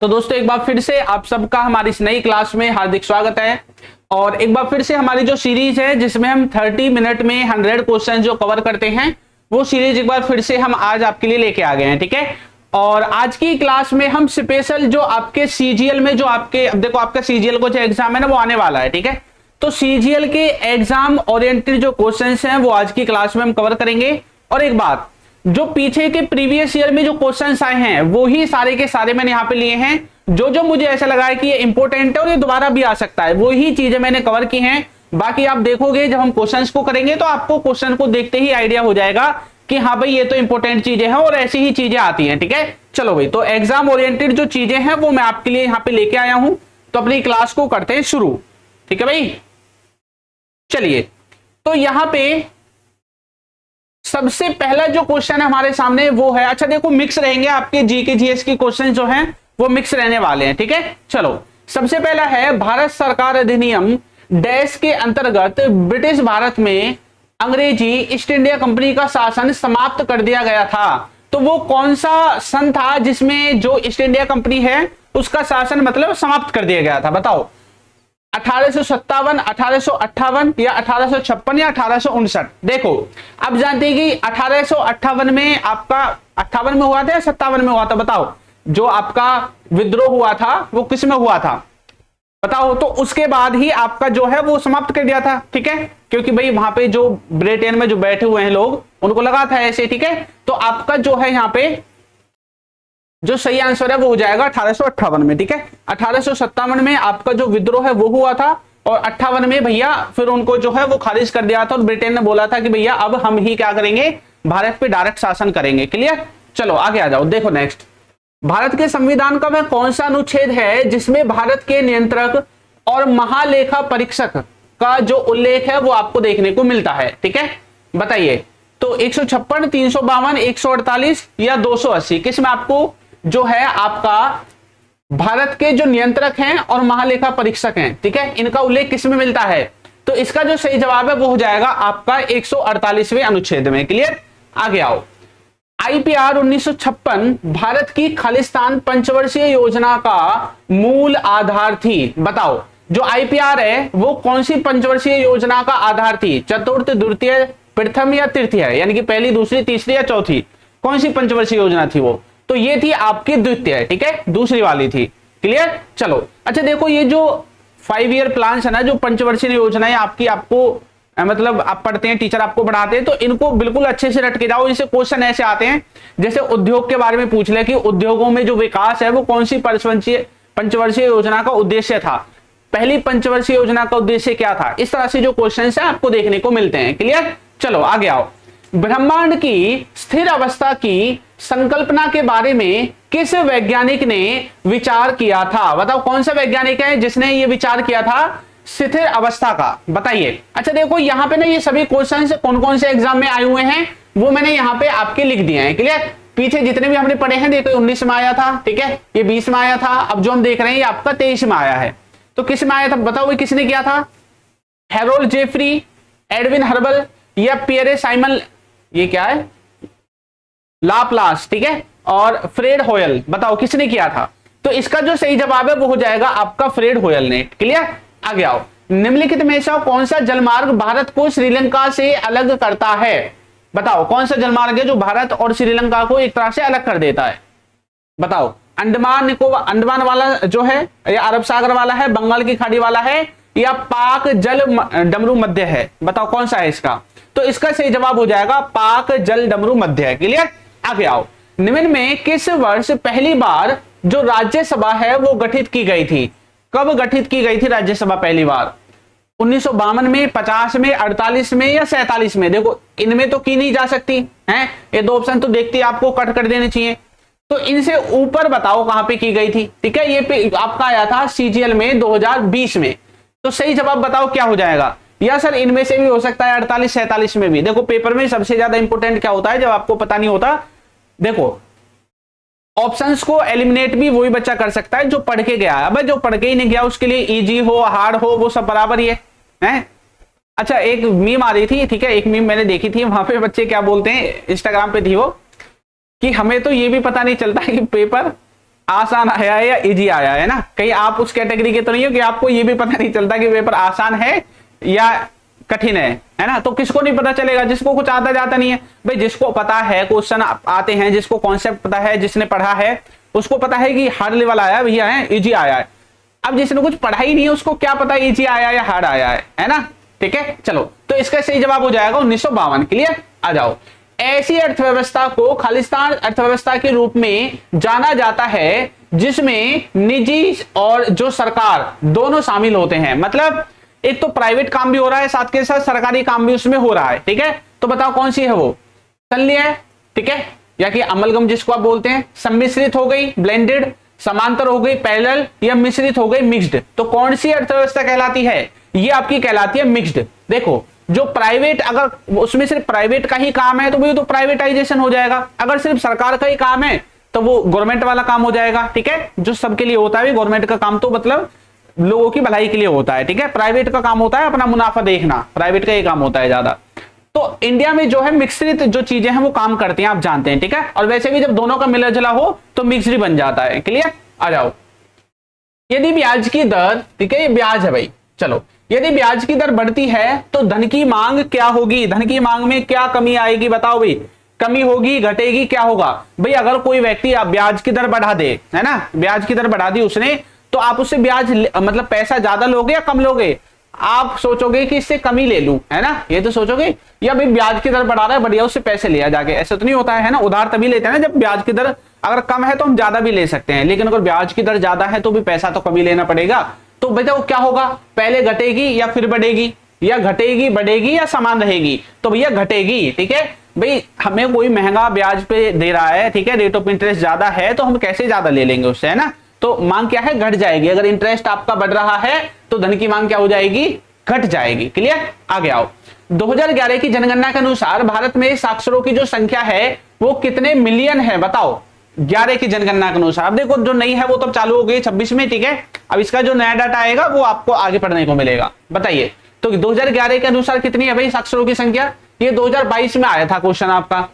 तो दोस्तों एक बार फिर से आप सबका हमारी इस नई क्लास में हार्दिक स्वागत है। और एक बार फिर से हमारी जो सीरीज है जिसमें हम 30 मिनट में 100 क्वेश्चन जो कवर करते हैं वो सीरीज एक बार फिर से हम आज आपके लिए लेके आ गए हैं। ठीक है, और आज की क्लास में हम स्पेशल जो आपके सीजीएल में जो आपके अब देखो आपका सीजीएल को जो एग्जाम है ना वो आने वाला है। ठीक है, तो सीजीएल के एग्जाम ओरिएंटेड जो क्वेश्चंस हैं वो आज की क्लास में हम कवर करेंगे। और एक बात, जो पीछे के प्रीवियस ईयर में जो क्वेश्चंस आए हैं वो ही सारे के सारे मैंने यहाँ पे लिए हैं। जो जो मुझे ऐसा लगा है कि ये इंपॉर्टेंट है और ये दोबारा भी आ सकता है वो ही चीजें मैंने कवर की हैं। बाकी आप देखोगे जब हम क्वेश्चंस को करेंगे तो आपको क्वेश्चन को देखते ही आइडिया हो जाएगा कि हाँ भाई ये तो इंपॉर्टेंट चीजें हैं और ऐसी ही चीजें आती हैं। ठीक है, चलो भाई, तो एग्जाम ओरिएंटेड जो चीजें हैं वो मैं आपके लिए यहाँ पे लेके आया हूं। तो अपनी क्लास को करते हैं शुरू। ठीक है भाई, चलिए, तो यहाँ पे सबसे पहला जो क्वेश्चन है हमारे सामने वो है, अच्छा देखो मिक्स रहेंगे आपके जी के जीएस की क्वेश्चन जो हैं वो मिक्स रहने वाले हैं। ठीक है, चलो सबसे पहला है भारत सरकार अधिनियम डैश के अंतर्गत ब्रिटिश भारत में अंग्रेजी ईस्ट इंडिया कंपनी का शासन समाप्त कर दिया गया था। तो वो कौन सा सन था जिसमें जो ईस्ट इंडिया कंपनी है उसका शासन मतलब समाप्त कर दिया गया था? बताओ, 1857, 1858 या 1856 या 1859? देखो अब जानते हैं कि 1858 में आपका 58 में हुआ था या 57 में हुआ था? बताओ, जो आपका विद्रोह हुआ था वो किस में हुआ था बताओ? तो उसके बाद ही आपका जो है वो समाप्त कर दिया था। ठीक है, क्योंकि भाई वहां पे जो ब्रिटेन में जो बैठे हुए हैं लोग उनको लगा था ऐसे। ठीक है, तो आपका जो है यहाँ पे जो सही आंसर है वो हो जाएगा 1858 में। ठीक है, 1857 में आपका जो विद्रोह है वो हुआ था और 58 में भैया फिर उनको जो है वो खारिज कर दिया था और ब्रिटेन ने बोला था कि भैया अब हम ही क्या करेंगे, भारत पे डायरेक्ट शासन करेंगे। क्लियर, चलो आगे आ जाओ। देखो नेक्स्ट, भारत के संविधान का वह कौन सा अनुच्छेद है जिसमें भारत के नियंत्रक और महालेखा परीक्षक का जो उल्लेख है वो आपको देखने को मिलता है? ठीक है, बताइए। तो 156, 352, 148 या 280, किसमें आपको जो है आपका भारत के जो नियंत्रक हैं और महालेखा परीक्षक हैं, ठीक है, इनका उल्लेख किसमें मिलता है? तो इसका जो सही जवाब है वो हो जाएगा आपका 148वें अनुच्छेद में। क्लियर, आगे आओ। आईपीआर 1956 भारत की खालिस्तान पंचवर्षीय योजना का मूल आधार थी। बताओ, जो आईपीआर है वो कौन सी पंचवर्षीय योजना का आधार थी? चतुर्थ, द्वितीय, प्रथम या तृतीय, यानी कि पहली, दूसरी, तीसरी या चौथी? कौन सी पंचवर्षीय योजना थी वो? तो ये थी आपकी द्वितीय। ठीक है, दूसरी वाली थी। क्लियर, चलो। अच्छा देखो, ये जो 5 ईयर प्लान है ना, जो पंचवर्षीय योजना है आपकी, आपको मतलब आप पढ़ते हैं, टीचर आपको पढ़ाते हैं, तो इनको बिल्कुल अच्छे से रट के जाओ। इनसे क्वेश्चन ऐसे आते हैं जैसे उद्योग के बारे में पूछ ले कि उद्योगों में जो विकास है वो कौन सी पंचवर्षीय योजना का उद्देश्य था, पहली पंचवर्षीय योजना का उद्देश्य क्या था? इस तरह से जो क्वेश्चन है आपको देखने को मिलते हैं। क्लियर, चलो आगे आओ। ब्रह्मांड की स्थिर अवस्था की संकल्पना के बारे में किस वैज्ञानिक ने विचार किया था? बताओ, कौन सा वैज्ञानिक है जिसने ये विचार किया था स्थिर अवस्था का? बताइए। अच्छा देखो, यहाँ पे ना ये सभी क्वेश्चन कौन कौन से एग्जाम में आए हुए हैं वो मैंने यहाँ पे आपके लिख दिए हैं। क्लियर, पीछे जितने भी हमने पढ़े हैं, देखो 19 में आया था, ठीक है, ये 20 में आया था, अब जो हम देख रहे हैं ये आपका 23 में आया है। तो किस में आया था बताओ, ये किसने किया था? हैरोल्ड जेफरी, एडविन हर्बल या पियरे साइमन, ये क्या है, लाप्लास, ठीक है, और फ्रेड होयल? बताओ किसने किया था? तो इसका जो सही जवाब है वो हो जाएगा आपका फ्रेड होयल ने। क्लियर, आगे आओ। निम्नलिखित में से कौन सा जलमार्ग भारत को श्रीलंका से अलग करता है? बताओ, कौन सा जलमार्ग है जो भारत और श्रीलंका को एक तरह से अलग कर देता है? बताओ, अंडमान निकोबार, अंडमान वाला जो है या अरब सागर वाला है, बंगाल की खाड़ी वाला है या पाक जल डमरू मध्य है? बताओ कौन सा है इसका? तो इसका सही जवाब हो जाएगा पाक जल डमरू मध्य है। क्लियर, आगे आओ। निम्न में किस वर्ष पहली बार जो राज्यसभा है वो गठित की गई थी? कब गठित की गई थी राज्यसभा पहली बार? 1952 में, 50 में, 48 में या 47 में? देखो इनमें तो की नहीं जा सकती हैं, ये दो ऑप्शन तो देखते आपको कट कर देने चाहिए। तो इनसे ऊपर बताओ कहां पे की गई थी? ठीक है, ये आपका आया था सीजीएल में 2020 में। तो सही जवाब बताओ क्या हो जाएगा? या सर इनमें से भी हो सकता है 48, 47 में भी। देखो पेपर में सबसे ज्यादा इंपोर्टेंट क्या होता है जब आपको पता नहीं होता? देखो ऑप्शंस को एलिमिनेट भी वही बच्चा कर सकता है जो पढ़ के गया है। अब जो पढ़ के ही नहीं गया उसके लिए इजी हो हार्ड हो वो सब बराबर ही है। अच्छा एक मीम आ रही थी, ठीक है, एक मीम मैंने देखी थी, वहां पे बच्चे क्या बोलते हैं, इंस्टाग्राम पे थी वो, कि हमें तो ये भी पता नहीं चलता कि पेपर आसान आया है या इजी आया है ना। कहीं आप उस कैटेगरी के तो नहीं हो कि आपको ये भी पता नहीं चलता कि पेपर आसान है या कठिन है ना। तो किसको नहीं पता चलेगा, जिसको कुछ आता जाता नहीं है भाई। जिसको पता है क्वेश्चन आते हैं, जिसको कॉन्सेप्ट पता है, जिसने पढ़ा है उसको पता है कि हार्ड लेवल आया भैया है, इजी आया है। अब जिसने कुछ पढ़ा ही नहीं है उसको क्या पता इजी आया या हार्ड आया है ना। ठीक है, चलो तो इसका सही जवाब हो जाएगा 1952। क्लियर, आ जाओ। ऐसी अर्थव्यवस्था को खालिस्तान अर्थव्यवस्था के रूप में जाना जाता है जिसमें निजी और जो सरकार दोनों शामिल होते हैं। मतलब एक तो प्राइवेट काम भी हो रहा है, साथ के साथ सरकारी काम भी उसमें हो रहा है। ठीक है, तो बताओ कौन सी है वो, संलय है, ठीक है, या कि अमलगम जिसको आप बोलते हैं, सम्मिश्रित हो गई ब्लेंडेड, समांतर हो गई पैरेलल, या मिश्रित हो गई मिक्स्ड। तो कौन सी अर्थव्यवस्था कहलाती है, ये आपकी कहलाती है मिक्स्ड। देखो जो प्राइवेट, अगर उसमें सिर्फ प्राइवेट का ही काम है तो वो तो प्राइवेटाइजेशन हो जाएगा। अगर सिर्फ सरकार का ही काम है तो वो गवर्नमेंट वाला काम हो जाएगा। ठीक है, जो सबके लिए होता है गवर्नमेंट का काम, तो मतलब लोगों की भलाई के लिए होता है। ठीक है, प्राइवेट का काम होता है अपना मुनाफा देखना, प्राइवेट का ये काम होता है ज्यादा। तो इंडिया में जो है मिश्रित जो चीजें हैं वो काम करती हैं, आप जानते हैं। ठीक है, और वैसे भी जब दोनों का मिला जुला हो तो मिक्स्ड बन जाता है। क्लियर, आ जाओ। यदि ब्याज की दर, ठीक है ये ब्याज है भाई, चलो, यदि ब्याज की दर बढ़ती है तो धन की मांग क्या होगी, धन की मांग में क्या कमी आएगी, बताओ भाई। कमी होगी, घटेगी, क्या होगा भाई। अगर कोई व्यक्ति आप ब्याज की दर बढ़ा दे, है ना, ब्याज की दर बढ़ा दी उसने, तो आप उससे ब्याज मतलब पैसा ज्यादा लोगे या कम लोगे। आप सोचोगे कि इससे कम ही ले लूं, है ना, ये तो सोचोगे। या भाई ब्याज की दर बढ़ा रहा है, बढ़िया उससे पैसे लिया जाके, ऐसा तो नहीं होता है ना। उधार तभी लेते हैं ना जब ब्याज की दर अगर कम है तो हम ज्यादा भी ले सकते हैं, लेकिन अगर ब्याज की दर ज्यादा है तो भी पैसा तो कम ही लेना पड़ेगा। तो भैया वो क्या होगा, पहले घटेगी या फिर बढ़ेगी, या घटेगी बढ़ेगी या समान रहेगी। तो भैया घटेगी। ठीक है भाई, हमें कोई महंगा ब्याज पे दे रहा है, ठीक है, रेट ऑफ इंटरेस्ट ज्यादा है, तो हम कैसे ज्यादा ले लेंगे उससे, है ना। तो मांग क्या है, घट जाएगी। अगर इंटरेस्ट आपका बढ़ रहा है तो धन की मांग क्या हो जाएगी, घट जाएगी। क्लियर, आगे आओ। 2011 की जनगणना के अनुसार भारत में साक्षरों की जो संख्या है वो कितने मिलियन है, बताओ। 11 की जनगणना के अनुसार, अब देखो जो नई है वो तो चालू हो गई 26 में। ठीक है, अब इसका जो नया डाटा आएगा वो आपको आगे पढ़ने को मिलेगा। बताइए तो 2011 के अनुसार कितनी है भाई साक्षरों की संख्या। ये 2022 में आया था क्वेश्चन आपका।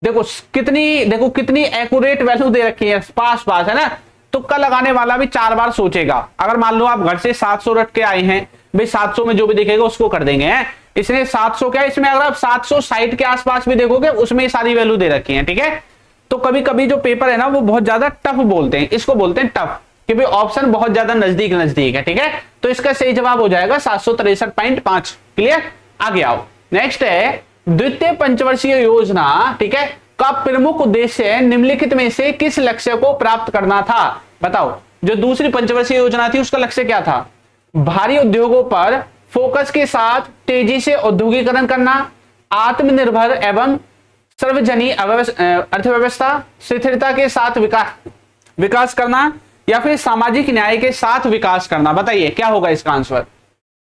देखो कितनी, देखो कितनी एक्यूरेट वैल्यू दे रखी है, पास पास, है ना। तुक्का लगाने वाला भी 4 बार सोचेगा। अगर मान लो आप घर से 700 रट के आए हैं भाई, 700 में जो भी दिखेगा उसको कर देंगे, हैं। इसने 700 क्या, इसमें अगर आप 760 के आसपास भी देखोगे उसमें सारी वैल्यू दे रखी है। ठीक है, तो कभी कभी जो पेपर है ना वो बहुत ज्यादा टफ बोलते हैं, इसको बोलते हैं टफ, कि भाई ऑप्शन बहुत ज्यादा नजदीक नजदीक है। ठीक है, तो इसका सही जवाब हो जाएगा 763.5। क्लियर, आगे आओ। नेक्स्ट है द्वितीय पंचवर्षीय योजना, ठीक है, का प्रमुख उद्देश्य निम्नलिखित में से किस लक्ष्य को प्राप्त करना था, बताओ। जो दूसरी पंचवर्षीय योजना थी उसका लक्ष्य क्या था, भारी उद्योगों पर फोकस के साथ तेजी से औद्योगिकरण करना, आत्मनिर्भर एवं सर्वजनीन अर्थव्यवस्था, स्थिरता के साथ विकास करना, या फिर सामाजिक न्याय के साथ विकास करना। बताइए क्या होगा इसका आंसर,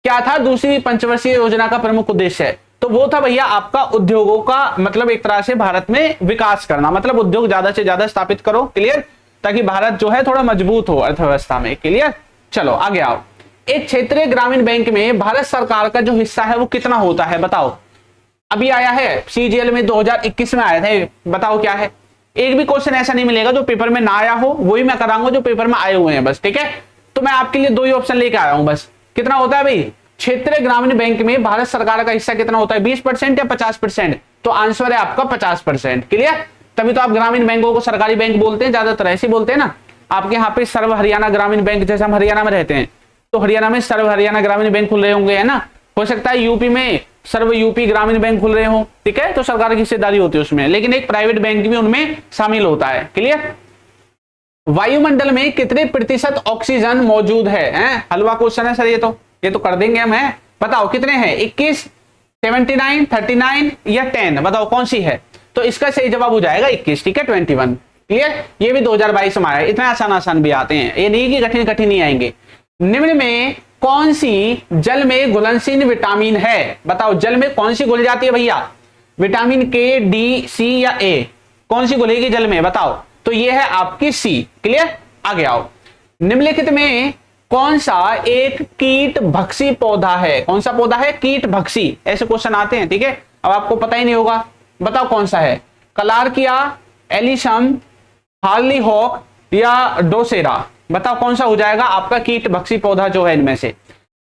क्या था दूसरी पंचवर्षीय योजना का प्रमुख उद्देश्य। तो वो था भैया आपका उद्योगों का, मतलब एक तरह से भारत में विकास करना, मतलब उद्योग ज्यादा से ज्यादा स्थापित करो। क्लियर, ताकि भारत जो है थोड़ा मजबूत हो अर्थव्यवस्था में। क्लियर, चलो आगे आओ। एक क्षेत्रीय ग्रामीण बैंक में भारत सरकार का जो हिस्सा है वो कितना होता है, बताओ। अभी आया है सीजीएल में 2021 में आया था, बताओ क्या है। एक भी क्वेश्चन ऐसा नहीं मिलेगा जो पेपर में ना आया हो, वही मैं कराऊंगा जो पेपर में आए हुए हैं बस। ठीक है, तो मैं आपके लिए 2 ही ऑप्शन लेके आया हूं बस। कितना होता है भाई, क्षेत्रीय ग्रामीण बैंक में भारत सरकार का हिस्सा कितना होता है, 20% या 50%। तो आंसर है आपका 50%। क्लियर, तभी तो आप ग्रामीण बैंकों को सरकारी बैंक बोलते हैं, ज्यादातर ऐसे बोलते हैं ना। आपके यहाँ पे सर्व हरियाणा ग्रामीण बैंक, जैसे हम हरियाणा में रहते हैं तो हरियाणा में सर्व हरियाणा ग्रामीण बैंक खुल रहे होंगे, है ना। हो सकता है यूपी में सर्व यूपी ग्रामीण बैंक खुल रहे हो, ठीक है, तो सरकार की हिस्सेदारी होती है उसमें, लेकिन एक प्राइवेट बैंक भी उनमें शामिल होता है। क्लियर, वायुमंडल में कितने प्रतिशत ऑक्सीजन मौजूद है, हलवा क्वेश्चन है सर ये तो कर देंगे हम, है। बताओ कितने हैं, 21, 79, 39 या 10, बताओ कौन सी है। तो इसका सही जवाब हो जाएगा 21, ठीक है, 21। क्लियर, ये भी 2022 में आया। इतने आसान भी आते हैं, ये नहीं कि कठिन नहीं आएंगे। निम्न में कौन सी जल में घुलनशील विटामिन है, बताओ। जल में कौन सी घुल जाती है भैया, विटामिन के, डी, सी या ए, कौन सी घुलेगी जल में, बताओ। तो ये है आपकी सी। क्लियर, आगे आओ। निम्नलिखित में कौन सा एक कीट भक्षी पौधा है, कौन सा पौधा है, कीट भक्षी, ऐसे क्वेश्चन आते हैं। ठीक है, अब आपको पता ही नहीं होगा, बताओ कौन सा है। कलार्किया, एलिशम, हार्ली हॉक या डोसेरा? बताओ कौन सा हो जाएगा आपका कीट भक्षी पौधा जो है इनमें से?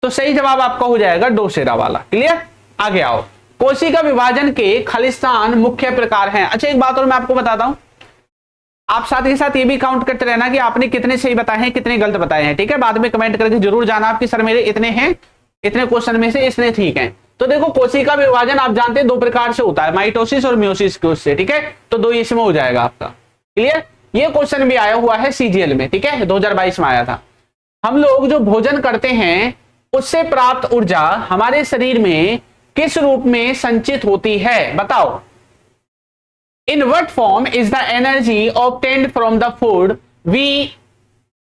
तो सही जवाब आपका हो जाएगा डोसेरा वाला। क्लियर? आगे आओ। कोशिका विभाजन के खालिस्तान मुख्य प्रकार हैं। अच्छा एक बात और मैं आपको बताता हूं, आप साथ ही साथ ये भी काउंट करते रहना कि आपने कितने सही बताए हैं कितने गलत बताए हैं, ठीक है? बाद में कमेंट करके जरूर जाना आपकी सर मेरे इतने हैं, इतने क्वेश्चन में से इतने ठीक हैं। तो देखो कोशिका विभाजन आप जानते हैं दो प्रकार से होता है, माइटोसिस और म्योसिस के उससे, ठीक है? तो दो इसमें हो जाएगा आपका। क्लियर? ये क्वेश्चन भी आया हुआ है सीजीएल में, ठीक है? 2022 में आया था। हम लोग जो भोजन करते हैं उससे प्राप्त ऊर्जा हमारे शरीर में किस रूप में संचित होती है? बताओ। In what form is the energy obtained from the food we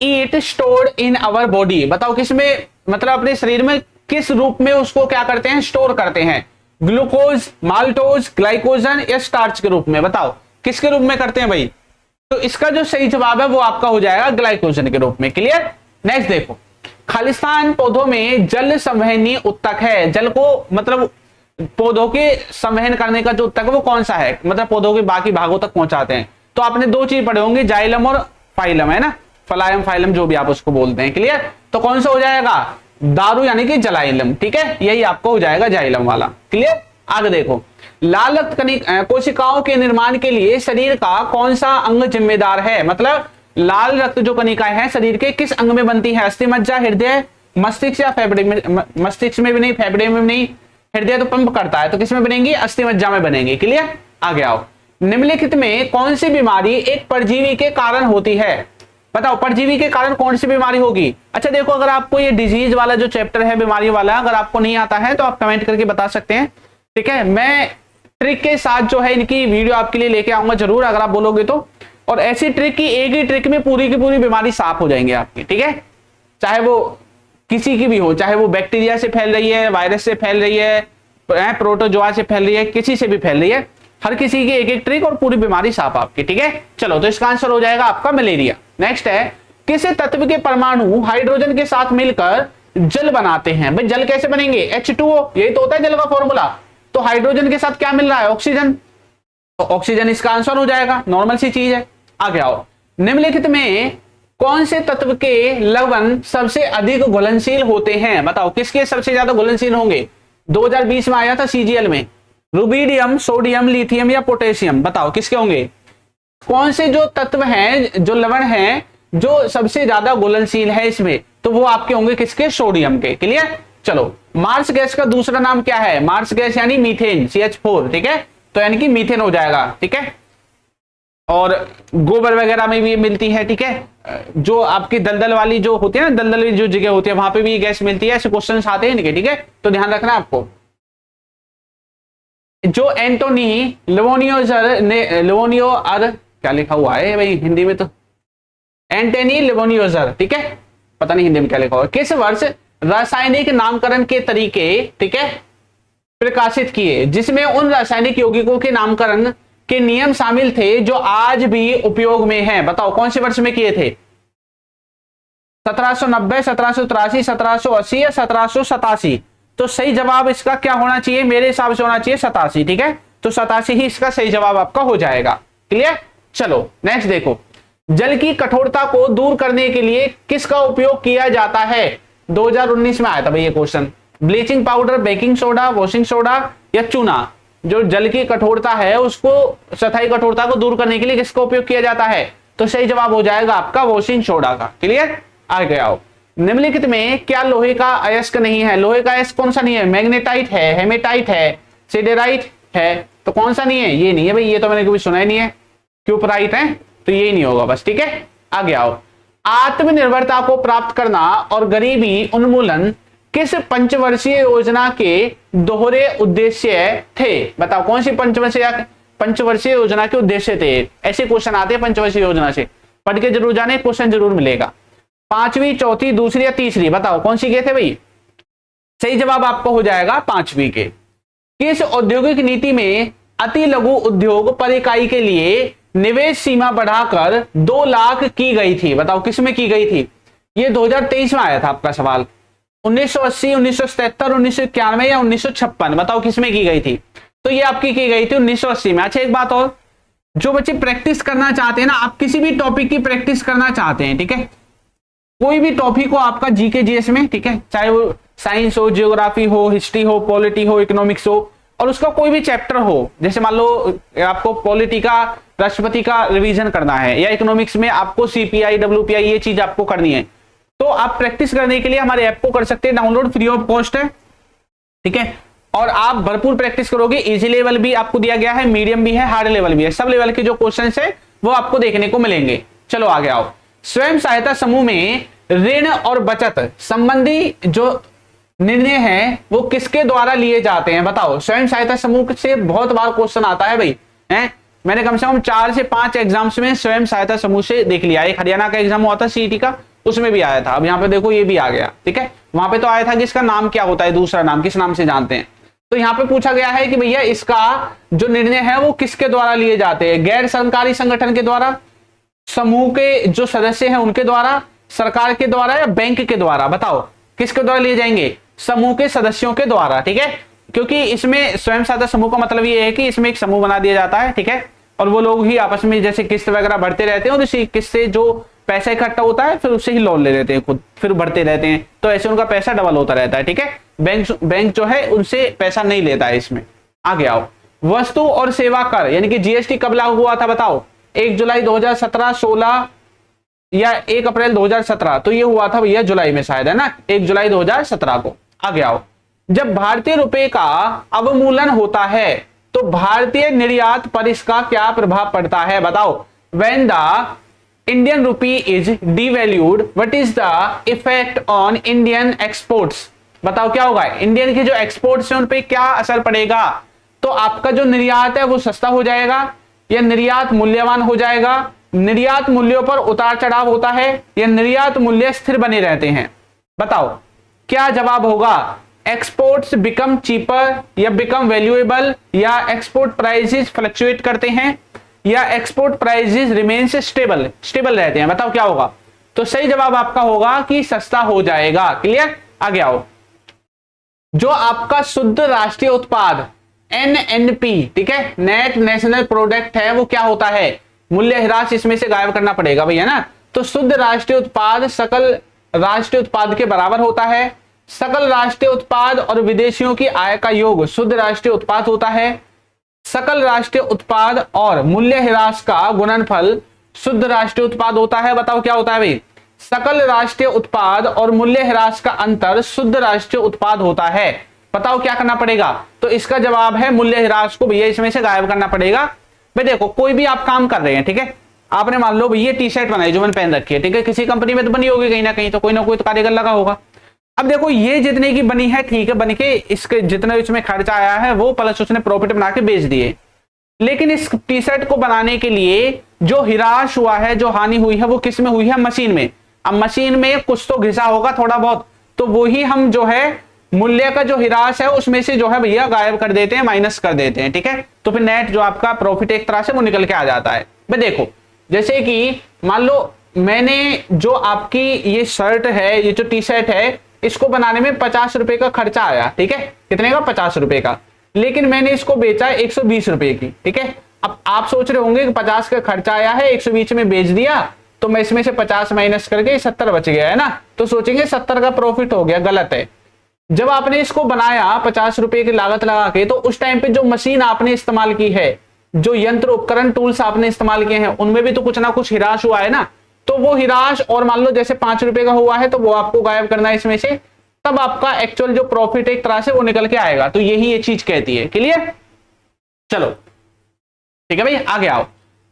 eat stored in our body? बताओ किसमें, मतलब अपने शरीर में किस रूप में उसको क्या करते हैं, स्टोर करते हैं? ग्लूकोज, माल्टोज, ग्लाइकोजन या स्टार्च के रूप में? बताओ किसके रूप में करते हैं भाई? तो इसका जो सही जवाब है वो आपका हो जाएगा ग्लाइकोजन के रूप में। क्लियर? नेक्स्ट देखो, खालिस्तान पौधों में जल संवहनी उत्तक है। जल को मतलब पौधों के संवहन करने का जो उत्तक है वो कौन सा है, मतलब पौधों के बाकी भागों तक पहुंचाते हैं। तो आपने दो चीज पढ़े होंगे, जाइलम और फाइलम, है ना? फलायम फाइलम जो भी आप उसको बोलते हैं। क्लियर? तो कौन सा हो जाएगा? दारू यानी कि जलाइलम, ठीक है? यही आपको हो जाएगा जाइलम वाला। क्लियर? आगे देखो, लाल रक्त कोशिकाओं के निर्माण के लिए शरीर का कौन सा अंग जिम्मेदार है? मतलब लाल रक्त जो कणिकाएं हैं शरीर के किस अंग में बनती है? अस्थि मज्जा, हृदय, मस्तिष्क या फेफड़े में? मस्तिष्क में भी नहीं, फेफड़े में भी नहीं, हृदय तो पंप करता है, तो किसमें बनेंगी? अस्थि मज्जा में बनेंगी। क्लियर? आगे आओ। निम्नलिखित में कौन सी बीमारी एक परजीवी के कारण होती है? बताओ परजीवी के कारण कौन सी बीमारी होगी? अच्छा देखो, अगर आपको ये डिजीज वाला जो चैप्टर है बीमारी वाला अगर आपको नहीं आता है तो आप कमेंट करके बता सकते हैं, ठीक है? मैं ट्रिक के साथ जो है इनकी वीडियो आपके लिए लेके आऊंगा जरूर, अगर आप बोलोगे तो। और ऐसी ट्रिक की एक ही ट्रिक में पूरी की पूरी बीमारी साफ हो जाएंगी आपकी, ठीक है? चाहे वो किसी की भी हो, चाहे वो बैक्टीरिया से फैल रही है, वायरस से फैल रही है, प्रोटोजोआ से फैल रही है, किसी से भी फैल रही है, हर किसी की एक एक ट्रिक और पूरी बीमारी साफ आपकी, ठीक है? चलो, तो इसका आंसर हो जाएगा आपका मलेरिया। नेक्स्ट है, किस तत्व के परमाणु हाइड्रोजन के साथ मिलकर जल बनाते हैं? भाई जल कैसे बनेंगे? H2O, यही तो होता है जल का फॉर्मूला। तो हाइड्रोजन के साथ क्या मिल रहा है? ऑक्सीजन। तो ऑक्सीजन इसका आंसर हो जाएगा, नॉर्मल सी चीज है। आगे आओ। निम्नलिखित में कौन से तत्व के लवण सबसे अधिक घुलनशील होते हैं? बताओ किसके सबसे ज्यादा घुलनशील होंगे? 2020 में आया था सीजीएल में, रुबीडियम, सोडियम, लिथियम या पोटेशियम? बताओ किसके होंगे? कौन से जो तत्व हैं, जो लवण हैं जो सबसे ज्यादा घुलनशील है इसमें, तो वो आपके होंगे किसके? सोडियम के। क्लियर? चलो, मार्स गैस का दूसरा नाम क्या है? मार्स गैस यानी मीथेन, CH4, ठीक है? तो यानी कि मीथेन हो जाएगा, ठीक है? और गोबर वगैरह में भी मिलती है, ठीक है? जो आपकी दलदल वाली जो होती है ना, दलदल वाली जो जगह होती है वहां पे भी गैस मिलती है। ऐसे क्वेश्चन आते हैं इनके, ठीक है? तो ध्यान रखना आपको। जो एंटोनी लिवोनियोजर ने, लिवोनियोजर क्या लिखा हुआ है भाई हिंदी में? तो एंटोनी लिवोनियोजर, ठीक है? पता नहीं हिंदी में क्या लिखा हुआ है। किस वर्ष रासायनिक नामकरण के तरीके, ठीक है, प्रकाशित किए जिसमें उन रासायनिक यौगिकों के नामकरण के नियम शामिल थे जो आज भी उपयोग में हैं? बताओ कौन से वर्ष में किए थे? 1790, 1783, 1780 या 1787? तो सही जवाब इसका क्या होना चाहिए? मेरे हिसाब से होना चाहिए 87, ठीक है? तो 87 ही इसका सही जवाब आपका हो जाएगा। क्लियर? चलो नेक्स्ट देखो, जल की कठोरता को दूर करने के लिए किसका उपयोग किया जाता है? 2019 में आया था भाई ये question. Bleaching powder, baking soda, washing soda या चूना? जो जल की कठोरता है उसको, सतही कठोरता को दूर करने के लिए किसका उपयोग किया जाता है? तो सही जवाब हो जाएगा आपका वॉशिंग सोडा का। क्लियर? आगे आओ। निम्नलिखित में क्या लोहे का अयस्क नहीं है? लोहे का अयस्क कौन सा नहीं है? मैग्नेटाइट है, हेमेटाइट है, सिडेराइट है, तो कौन सा नहीं है? ये नहीं है भाई, ये तो मैंने कभी सुना ही नहीं है। क्यूपराइट है, तो यही नहीं होगा बस, ठीक है? आगे आओ। आत्मनिर्भरता को प्राप्त करना और गरीबी उन्मूलन किस पंचवर्षीय योजना के दोहरे उद्देश्य थे? बताओ कौन सी पंचवर्षीय योजना के उद्देश्य थे? ऐसे क्वेश्चन आते हैं पंचवर्षीय योजना से, पढ़ के जरूर जाने, क्वेश्चन जरूर मिलेगा। पांचवी, चौथी, दूसरी या तीसरी? बताओ कौन सी के थे भाई? सही जवाब आपको हो जाएगा पांचवी के। किस औद्योगिक नीति में अति लघु उद्योग पर इकाई के लिए निवेश सीमा बढ़ाकर 2 लाख की गई थी? बताओ किस में की गई थी? ये 2023 में आया था आपका सवाल। 1980, 1977, 1991 या 1956? बताओ किस में की गई थी? तो ये आपकी की गई थी 1980 में। अच्छा एक बात और, जो बच्चे प्रैक्टिस करना चाहते हैं ना, आप किसी भी टॉपिक की प्रैक्टिस करना चाहते हैं, ठीक है, कोई भी टॉपिक हो आपका जीके जीएस में, ठीक है, चाहे वो साइंस हो, जियोग्राफी हो, हिस्ट्री हो, पॉलिटी हो, इकोनॉमिक्स हो, और उसका कोई भी चैप्टर हो, जैसे मान लो आपको पॉलिटी का, राष्ट्रपति का रिवीजन करना है, या इकोनॉमिक्स में आपको सीपीआई, डब्ल्यूपीआई ये चीज आपको करनी है, तो आप प्रैक्टिस करने के लिए हमारे ऐप को कर सकते हैं डाउनलोड, फ्री ऑफ कॉस्ट है, ठीक है, और आप भरपूर प्रैक्टिस करोगे। इजी लेवल भी आपको दिया गया है, मीडियम भी है, हार्ड लेवल भी है, सब लेवल के जो क्वेश्चन है वो आपको देखने को मिलेंगे। चलो आगे आओ। स्वयं सहायता समूह में ऋण और बचत संबंधी जो निर्णय है वो किसके द्वारा लिए जाते हैं, बताओ। स्वयं सहायता समूह से बहुत बार क्वेश्चन आता है भाई, हैं, मैंने कम से कम 4 से 5 एग्जाम्स में स्वयं सहायता समूह से देख लिया। एक हरियाणा का एग्जाम हुआ था सीईटी का, उसमें भी आया था। अब यहाँ पे देखो ये भी आ गया, ठीक है, वहां पे तो आया था कि इसका नाम क्या होता है, दूसरा नाम किस नाम से जानते हैं, तो यहाँ पे पूछा गया है कि भैया इसका जो निर्णय है वो किसके द्वारा लिए जाते हैं, गैर सरकारी संगठन के द्वारा, समूह के जो सदस्य हैं उनके द्वारा, सरकार के द्वारा, या बैंक के द्वारा, बताओ किसके द्वारा लिए जाएंगे, समूह के सदस्यों के द्वारा, ठीक है, क्योंकि इसमें स्वयं सहायता समूह का मतलब ये है कि इसमें एक समूह बना दिया जाता है, ठीक है, और वो लोग ही आपस में जैसे किस्त वगैरह भरते रहते हैं, और इसी किस्त से जो पैसा इकट्ठा होता है फिर उससे ही लोन ले लेते हैं खुद, फिर भरते रहते हैं, तो ऐसे उनका पैसा डबल होता रहता है, ठीक है। बैंक जो है उनसे पैसा नहीं लेता है इसमें। आगे आओ। वस्तु और सेवा कर यानी कि जीएसटी कब लागू हुआ था, बताओ। 1 जुलाई 2017, 16 या 1 अप्रैल 2017, तो ये हुआ था भैया जुलाई में शायद, है ना, 1 जुलाई 2017 को। आगे आओ। जब भारतीय रुपए का अवमूल्यन होता है तो भारतीय निर्यात पर इसका क्या प्रभाव पड़ता है, बताओ। When the Indian rupee is devalued, what is the effect on Indian exports? बताओ क्या होगा, इंडियन की जो एक्सपोर्ट्स हैं उन पे क्या असर पड़ेगा। तो आपका जो निर्यात है वो सस्ता हो जाएगा, या निर्यात मूल्यवान हो जाएगा, निर्यात मूल्यों पर उतार चढ़ाव होता है, या निर्यात मूल्य स्थिर बने रहते हैं, बताओ क्या जवाब होगा। एक्सपोर्ट्स बिकम चीपर या बिकम वैल्यूएबल, या एक्सपोर्ट प्राइसेस फ्लक्चुएट करते हैं, या एक्सपोर्ट प्राइसेस रिमेन्स स्टेबल रहते हैं, बताओ क्या होगा। तो सही जवाब आपका होगा कि सस्ता हो जाएगा। क्लियर। आगे आओ। जो आपका शुद्ध राष्ट्रीय उत्पाद एनएनपी, ठीक है, नेट नेशनल प्रोडक्ट है, वो क्या होता है, मूल्य ह्रास इसमें से गायब करना पड़ेगा भैया ना। तो शुद्ध राष्ट्रीय उत्पाद सकल राष्ट्रीय उत्पाद के बराबर होता है। सकल राष्ट्रीय उत्पाद और विदेशियों की आय का योग शुद्ध राष्ट्रीय उत्पाद होता है। सकल राष्ट्रीय उत्पाद और मूल्य ह्रास का गुणनफल शुद्ध राष्ट्रीय उत्पाद होता है। बताओ क्या होता है भाई, सकल राष्ट्रीय उत्पाद और मूल्य ह्रास का अंतर शुद्ध राष्ट्रीय उत्पाद होता है। बताओ क्या करना पड़ेगा। तो इसका जवाब है मूल्य ह्रास को भैया इसमें से गायब करना पड़ेगा। भाई देखो कोई भी आप काम कर रहे हैं, ठीक है, आपने मान लो भैया टी शर्ट बनाई जो मैंने पहन रखी है, ठीक है, किसी कंपनी में तो बनी होगी कहीं ना कहीं, तो कोई ना कोई तो कारीगर लगा होगा। अब देखो ये जितने की बनी है, ठीक है, बन के इसके जितना इसमें खर्चा आया है वो प्लस उसने प्रॉफिट बना के बेच दिए, लेकिन इस टी शर्ट को बनाने के लिए जो हिराश हुआ है, जो हानि हुई है, वो किस में हुई है, मशीन में। अब मशीन में कुछ तो घिसा होगा थोड़ा बहुत, तो वो ही हम जो है मूल्य का जो हिराश है उसमें से जो है भैया गायब कर देते हैं, माइनस कर देते हैं, ठीक है। तो फिर नेट जो आपका प्रॉफिट एक तरह से वो निकल के आ जाता है। भाई देखो जैसे कि मान लो मैंने जो आपकी ये शर्ट है, ये जो टी शर्ट है, इसको बनाने में 50 रुपए का खर्चा आया, ठीक है, कितने का, 50 रुपए का, लेकिन मैंने इसको बेचा 120 रुपए की, ठीक है। अब आप सोच रहे होंगे कि 50 का खर्चा आया है, 120 में बेच दिया, तो मैं इसमें से 50 माइनस करके 70 बच गया, है ना, तो सोचेंगे 70 का प्रॉफिट हो गया। गलत है। जब आपने इसको बनाया 50 रुपए की लागत लगा के, तो उस टाइम पे जो मशीन आपने इस्तेमाल की है, जो यंत्र उपकरण टूल्स आपने इस्तेमाल किए हैं, उनमें भी तो कुछ ना कुछ हिराश हुआ है ना। तो वो हिराश और मान लो जैसे 5 रुपए का हुआ है, तो वो आपको गायब करना है इसमें से, तब आपका एक्चुअल जो प्रॉफिट एक तरह से वो निकल के आएगा। तो यही ये चीज कहती है। क्लियर। चलो ठीक है भाई, आगे आओ।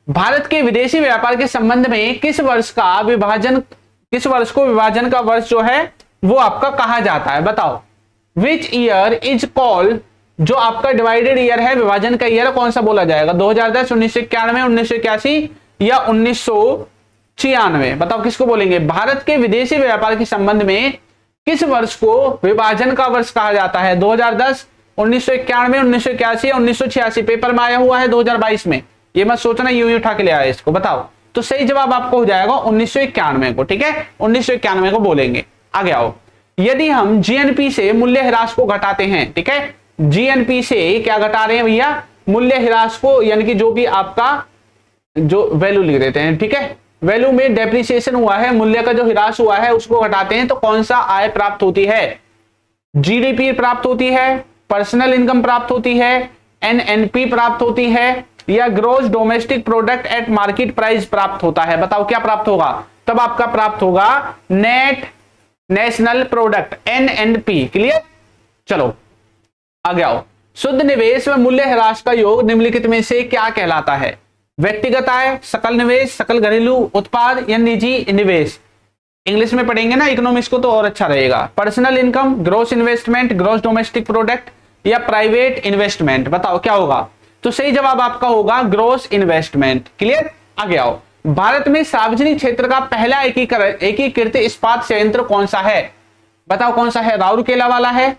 भारत के विदेशी व्यापार के संबंध में किस वर्ष को विभाजन का वर्ष जो है वो आपका कहा जाता है, बताओ। विच ईयर इज कॉल्ड, जो आपका डिवाइडेड ईयर है, विभाजन का ईयर कौन सा बोला जाएगा, 2010, 1991, 1981 या 1996, बताओ किसको बोलेंगे। भारत के विदेशी व्यापार के संबंध में किस वर्ष को विभाजन का वर्ष कहा जाता है, 2010, 1991, 1981 या 1986। पेपर में आया हुआ है 2022 में, ये मत सोचना यूं ही उठा के ले आया इसको, बताओ। तो सही जवाब आपको हो जाएगा 1991 को, ठीक है, 1991 को बोलेंगे। आगे आओ। यदि हम जीएनपी से मूल्य ह्रास को घटाते हैं, ठीक है, जीएनपी से क्या घटा रहे हैं भैया, मूल्य ह्रास को, यानी कि जो भी आपका जो वैल्यू लिख देते हैं, ठीक है। वैल्यू में डेप्रिसिएशन हुआ है, मूल्य का जो ह्रास हुआ है उसको घटाते हैं तो कौन सा आय प्राप्त होती है? जीडीपी प्राप्त होती है, पर्सनल इनकम प्राप्त होती है, एनएनपी प्राप्त होती है, या gross domestic product at market price प्राप्त होता है? बताओ क्या प्राप्त होगा? तब आपका प्राप्त होगा net national product, NNP. Clear? चलो आगे आओ। शुद्ध निवेश व मूल्य ह्रास का योग निम्नलिखित में से क्या कहलाता है? व्यक्तिगत आय, सकल निवेश, सकल घरेलू उत्पाद या निजी निवेश? इंग्लिश में पढ़ेंगे ना इकोनॉमिक्स को तो और अच्छा रहेगा। Personal income, gross investment, gross domestic product या प्राइवेट इन्वेस्टमेंट? बताओ क्या होगा? तो सही जवाब आपका होगा ग्रोस इन्वेस्टमेंट। क्लियर? आगे आओ। भारत में सार्वजनिक क्षेत्र का पहला एकीकृत इस्पात संयंत्र कौन सा है? बताओ कौन सा है? राउरकेला वाला है,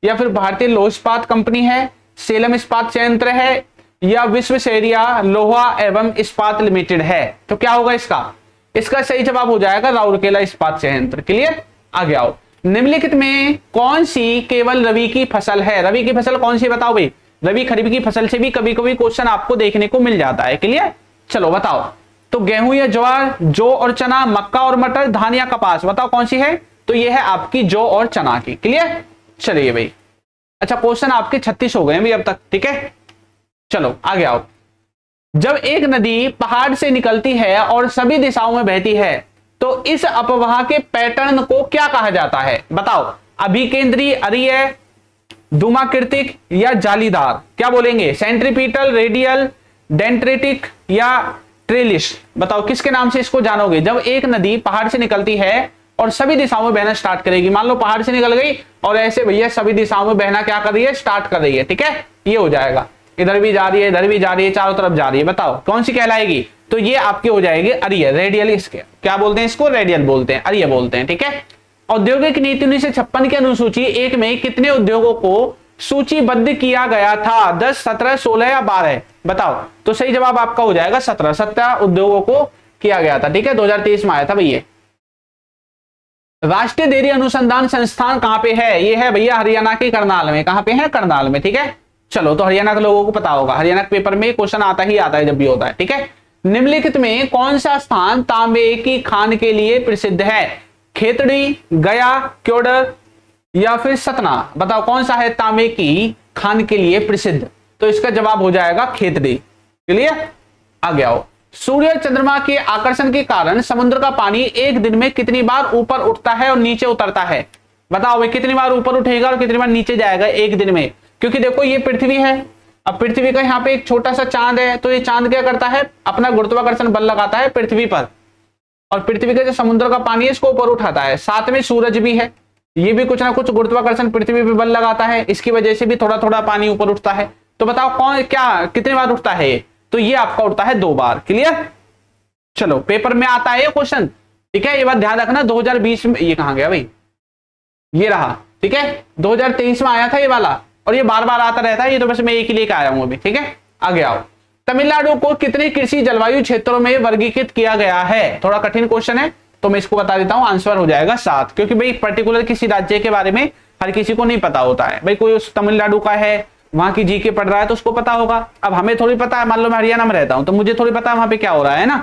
या फिर भारतीय लोह इस्पात कंपनी है, सेलम इस्पात संयंत्र है, या विश्वेश्वरैया लोहा एवं इस्पात लिमिटेड है? तो क्या होगा इसका? इसका सही जवाब हो जाएगा राउरकेला इस्पात संयंत्र। क्लियर? आगे आओ। निम्नलिखित में कौन सी केवल रबी की फसल है? रबी की फसल कौन सी बताओ भाई? रबी खरीफ की फसल से भी कभी कभी क्वेश्चन आपको देखने को मिल जाता है। क्लियर? चलो बताओ। तो गेहूं या ज्वार, जौ और चना, मक्का और मटर, धान या कपास? बताओ कौन सी है? तो ये है आपकी जौ और चना की। क्लियर? चलिए भाई, अच्छा क्वेश्चन आपके 36 हो गए भाई अब तक। ठीक है, चलो आगे आओ। जब एक नदी पहाड़ से निकलती है और सभी दिशाओं में बहती है तो इस अपवाह के पैटर्न को क्या कहा जाता है? बताओ। अभिकेंद्री, अरीय, धूमाकृतिक या जालीदार? क्या बोलेंगे? सेंट्रीपिटल, रेडियल, डेंड्रेटिक या ट्रेलिस? बताओ किसके नाम से इसको जानोगे? जब एक नदी पहाड़ से निकलती है और सभी दिशाओं में बहना स्टार्ट करेगी, मान लो पहाड़ से निकल गई और ऐसे भैया सभी दिशाओं में बहना क्या कर रही है? स्टार्ट कर रही है। ठीक है, ये हो जाएगा। इधर भी जा रही है, इधर भी जा रही है, चारों तरफ जा रही है। बताओ कौन सी कहलाएगी? तो ये आपकी हो जाएगी अरीय, रेडियल। इसके क्या बोलते हैं? इसको रेडियल बोलते हैं, अरीय बोलते हैं। ठीक है। औद्योगिक नीति 1956 की अनुसूची 1 में कितने उद्योगों को सूचीबद्ध किया गया था? 10, 17, 16 या 12? बताओ। तो सही जवाब आपका हो जाएगा 17। 17 उद्योगों को किया गया था। ठीक है, 2023 में आया था भैया। राष्ट्रीय डेयरी अनुसंधान संस्थान कहां पे है? ये है भैया हरियाणा के करनाल में। कहां पे है? करनाल में। ठीक है, चलो तो हरियाणा के लोगों को पता होगा, हरियाणा के पेपर में क्वेश्चन आता ही आता है जब भी होता है। ठीक है। निम्नलिखित में कौन सा स्थान तांबे की खान के लिए प्रसिद्ध है? खेतड़ी, गया, क्योडर या फिर सतना? बताओ कौन सा है तांबे की खान के लिए प्रसिद्ध? तो इसका जवाब हो जाएगा खेतड़ी। क्लियर? आगे आओ। सूर्य चंद्रमा के आकर्षण के कारण समुद्र का पानी एक दिन में कितनी बार ऊपर उठता है और नीचे उतरता है? बताओ भाई, कितनी बार ऊपर उठेगा और कितनी बार नीचे जाएगा एक दिन में? क्योंकि देखो ये पृथ्वी है, अब पृथ्वी का यहाँ पे एक छोटा सा चांद है, तो ये चांद क्या करता है? अपना गुरुत्वाकर्षण बल लगाता है पृथ्वी पर, और पृथ्वी का जो समुद्र का पानी है इसको ऊपर उठाता है। साथ में सूरज भी है, ये भी कुछ ना कुछ गुरुत्वाकर्षण पृथ्वी पे बल लगाता है, इसकी वजह से भी थोड़ा थोड़ा पानी ऊपर उठता है। तो बताओ कौन क्या कितनी बार उठता है? तो ये आपका उठता है 2 बार। क्लियर? चलो पेपर में आता है ये क्वेश्चन। ठीक है, ये बात ध्यान रखना। 2020 में ये कहां गया भाई? ये रहा। ठीक है, 2023 में आया था ये वाला, और ये बार बार आता रहता है। ये तो बस मैं एक ही लेकर आया हूं अभी। ठीक है, आगे आओ। तमिलनाडु को कितने कृषि जलवायु क्षेत्रों में वर्गीकृत किया गया है? थोड़ा कठिन क्वेश्चन है तो मैं इसको बता देता हूं, आंसर हो जाएगा 7। क्योंकि भाई पर्टिकुलर किसी राज्य के बारे में हर किसी को नहीं पता होता है। भाई कोई उस तमिलनाडु का है, वहां की जीके पढ़ रहा है तो उसको पता होगा। अब हमें थोड़ी पता है, मान लो मैं हरियाणा में रहता हूं तो मुझे थोड़ी पता है वहां पे क्या हो रहा है ना।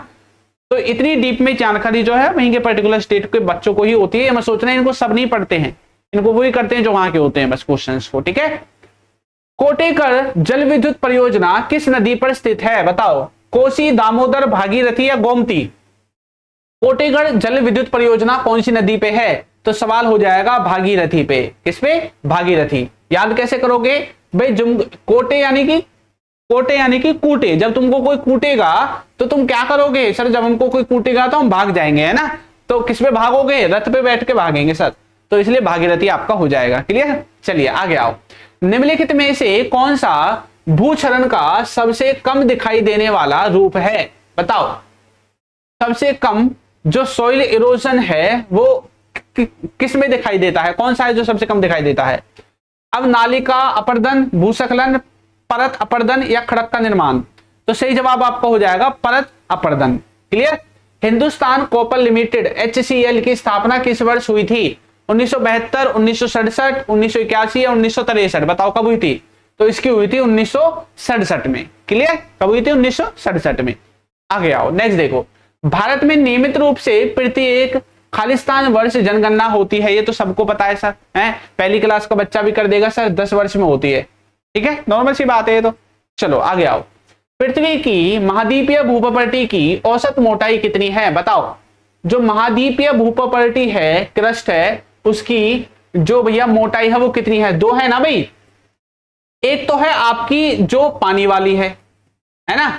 तो इतनी डीप में जानकारी जो है वहीं के पर्टिकुलर स्टेट के बच्चों को ही होती है। मैं सोच रहा हूं इनको सब नहीं पढ़ते हैं, इनको वही करते हैं जो वहां के होते हैं बस क्वेश्चंस को। ठीक है। कोटेकर जल विद्युत परियोजना किस नदी पर स्थित है? बताओ। कोसी, दामोदर, भागीरथी या गोमती? कोटेकर जल विद्युत परियोजना कौन सी नदी पे है? तो सवाल हो जाएगा भागीरथी पे। किस पे? भागीरथी। याद कैसे करोगे भाई? कोटे यानी कि कूटे। जब तुमको कोई कूटेगा तो तुम क्या करोगे? सर जब हमको कोई कूटेगा तो हम भाग जाएंगे, है ना। तो किस पे भागोगे? रथ पे बैठ के भागेंगे सर। तो इसलिए भागीरथी आपका हो जाएगा। क्लियर? चलिए आगे आओ। निम्नलिखित में से कौन सा भूक्षरण का सबसे कम दिखाई देने वाला रूप है? बताओ। सबसे कम जो सॉइल इरोजन है वो किस में दिखाई देता है? कौन सा है जो सबसे कम दिखाई देता है? अब नालिका अपरदन, भूस्खलन, परत अपरदन या खड़क का निर्माण? तो सही जवाब आपका हो जाएगा परत अपरदन। Clear? Hindustan copper limited HCL की स्थापना किस वर्ष हुई थी? 1972, 1967, 1981 या 1963? बताओ कब हुई थी? तो इसकी हुई थी 1967 में। क्लियर? कब हुई थी? 1967 में। आगे आओ, नेक्स्ट देखो, भारत में नियमित रूप से प्रत्येक खालिस्तान वर्ष जनगणना होती है, ये तो सबको पता है सर, है पहली क्लास का बच्चा भी कर देगा सर, 10 वर्ष में होती है, ठीक है, नॉर्मल सी बात है ये तो। चलो आगे आओ, पृथ्वी की महाद्वीपीय भूप्रकृति की औसत मोटाई कितनी है, बताओ। जो महाद्वीपीय भूप्रकृति है, क्रस्ट है, उसकी जो भैया मोटाई है वो कितनी है, दो है ना भाई, एक तो है आपकी जो पानी वाली है ना,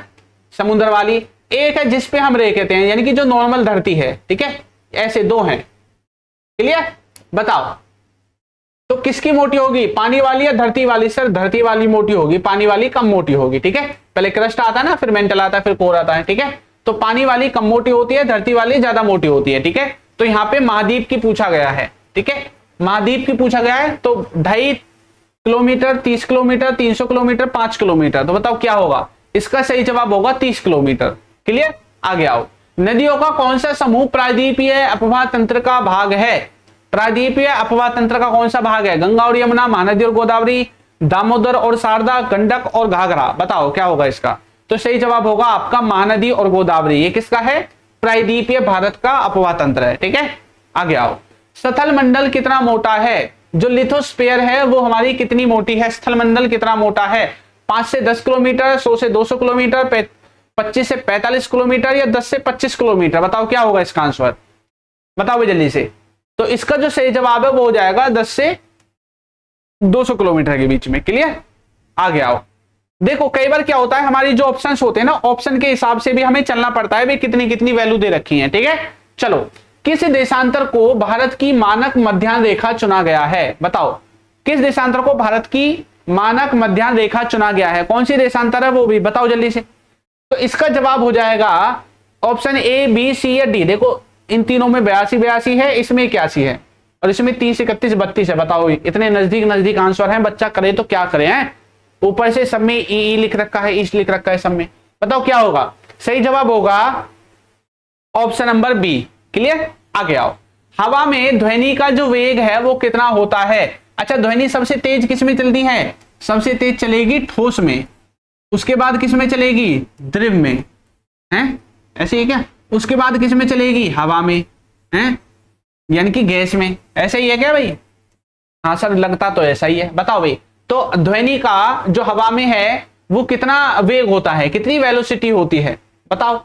समुद्र वाली, एक है जिसपे हम रह कहते हैं, यानी कि जो नॉर्मल धरती है, ठीक है, ऐसे दो हैं, क्लियर, बताओ तो किसकी मोटी होगी, पानी वाली या धरती वाली, सर धरती वाली मोटी होगी, पानी वाली कम मोटी होगी, ठीक है, पहले क्रस्ट आता है ना, फिर मेंटल आता है, फिर कोर आता है, ठीक है, तो पानी वाली कम मोटी होती है, धरती वाली ज्यादा मोटी होती है, ठीक है, तो यहाँ पे महाद्वीप की पूछा गया है, ठीक है, महाद्वीप की पूछा गया है, तो 2.5 किलोमीटर, 30 किलोमीटर, 300 किलोमीटर, 5 किलोमीटर, तो बताओ क्या होगा, इसका सही जवाब होगा 30 किलोमीटर, क्लियर। आगे आओ, नदियों का कौन सा समूह प्रायद्वीपीय अपवाह तंत्र का भाग है, प्रायद्वीपीय अपवाह तंत्र का कौन सा भाग है, गंगा और यमुना, महानदी और गोदावरी, दामोदर और शारदा, गंडक और घाघरा, बताओ क्या होगा इसका, तो सही जवाब होगा आपका महानदी और गोदावरी, ये किसका है, प्रायद्वीपीय भारत का अपवाह तंत्र है, ठीक है। आगे आओ, स्थल मंडल कितना मोटा है, जो लिथोस्फीयर है वो हमारी कितनी मोटी है, स्थल मंडल कितना मोटा है, 5 से 10 किलोमीटर, 100 से 200 किलोमीटर, 25 से 45 किलोमीटर या 10 से 25 किलोमीटर, बताओ क्या होगा इसका आंसर, बताओ जल्दी से। तो इसका जो सही जवाब है वो हो जाएगा 10 से 200 किलोमीटर के बीच में, क्लियर। आगे आओ, देखो कई बार क्या होता है, हमारी जो ऑप्शंस होते हैं ना, ऑप्शन के हिसाब से भी हमें चलना पड़ता है, भी कितनी कितनी वैल्यू दे रखी है, ठीक है। चलो, किस देशांतर को भारत की मानक मध्याह्न रेखा चुना गया है, बताओ किस देशांतर को भारत की मानक मध्याह्न रेखा चुना गया है, कौन सी देशांतर है वो भी बताओ जल्दी से। तो इसका जवाब हो जाएगा ऑप्शन ए, बी, सी या डी। देखो इन तीनों में 82 है, इसमें 81 है और इसमें 30, 31, 32 है, बताओ इतने नजदीक नजदीक आंसर है, बच्चा करे तो क्या करे हैं, ऊपर से सब में ई लिख रखा है, ईस्ट लिख रखा है सब में, बताओ क्या होगा, सही जवाब होगा ऑप्शन नंबर बी, क्लियर। आगे आओ, हवा में ध्वनि का जो वेग है वो कितना होता है, अच्छा ध्वनि सबसे तेज किस में चलती है, सबसे तेज चलेगी ठोस में, उसके बाद किस में चलेगी, द्रव में, हैं ऐसे ही क्या, उसके बाद किस में चलेगी, हवा में, हैं यानी कि गैस में, ऐसा ही है क्या भाई, हाँ सर लगता तो ऐसा ही है, बताओ भाई। तो ध्वनि का जो हवा में है वो कितना वेग होता है, कितनी वेलोसिटी होती है, बताओ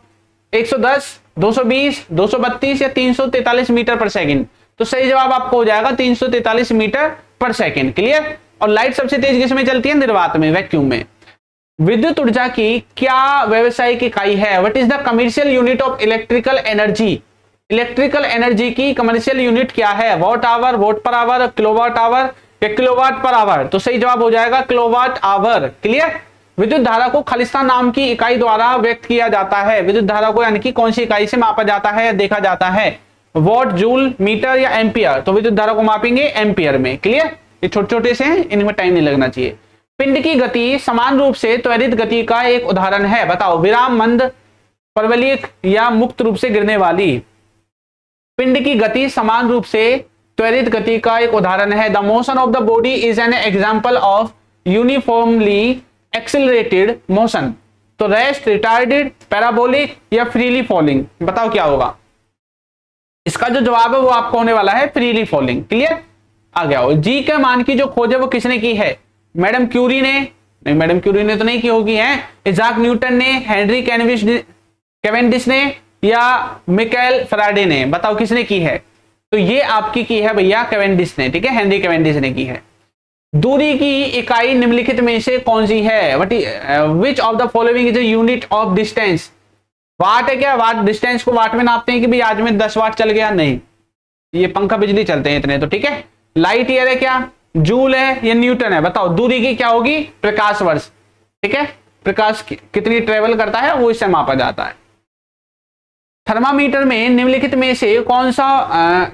110, 220, 232 या 343 मीटर पर सेकंड, तो सही जवाब आपको हो जाएगा 343 मीटर पर सेकंड, क्लियर। और लाइट सबसे तेज किस में चलती है, निर्वात में, वैक्यूम में। विद्युत ऊर्जा की क्या व्यवसायिक इकाई है, what is the commercial unit of electrical energy, electrical energy की कमर्शियल यूनिट क्या है, watt hour, watt per hour, kilowatt hour या किलोवाट पर आवर, तो सही जवाब हो जाएगा किलोवाट आवर, क्लियर। विद्युत धारा को खालिस्तान नाम की इकाई द्वारा व्यक्त किया जाता है, विद्युत धारा को यानी कि कौन सी इकाई से मापा जाता है या देखा जाता है, वॉट, जूल, मीटर या एम्पियर, तो विद्युत धारा को मापेंगे एम्पियर में, क्लियर। ये छोटे छोटे से हैं, इनमें टाइम नहीं लगना चाहिए। पिंड की गति समान रूप से त्वरित गति का एक उदाहरण है, बताओ विराम, मंद, परवलयिक या मुक्त रूप से गिरने वाली। पिंड की गति समान रूप से त्वरित गति का एक उदाहरण है, the motion of the body is an example of uniformly accelerated motion, तो रेस्ट, रिटार्डेड, पैराबोलिक या फ्रीली फॉलिंग, बताओ क्या होगा, इसका जो जवाब है वो आपको होने वाला है फ्रीली फॉलिंग, क्लियर। आ गया हो, जी के मान की जो खोज है वो किसने की है, मैडम क्यूरी ने, नहीं मैडम क्यूरी ने तो नहीं की होगी, है इजाक न्यूटन ने, हेनरी कैवेंडिश ने या मिकाइल फैराडे ने, बताओ किसने की है, तो ये आपकी की है भैया कैवेंडिश ने, ठीक है, हेनरी कैवेंडिश ने की है। दूरी की इकाई निम्नलिखित में से कौन सी है, which of the following is a unit of distance, watt है क्या, वाट, डिस्टेंस को वाट में नापते हैं कि भाई आज में 10 वाट चल गया, नहीं ये पंखा बिजली चलते हैं इतने, तो ठीक है। लाइट ईयर है क्या, जूल है या न्यूटन है, बताओ दूरी की क्या होगी, प्रकाश वर्ष, ठीक है, प्रकाश कितनी ट्रेवल करता है वो इससे मापा जाता है। थर्मामीटर में निम्नलिखित में से कौन सा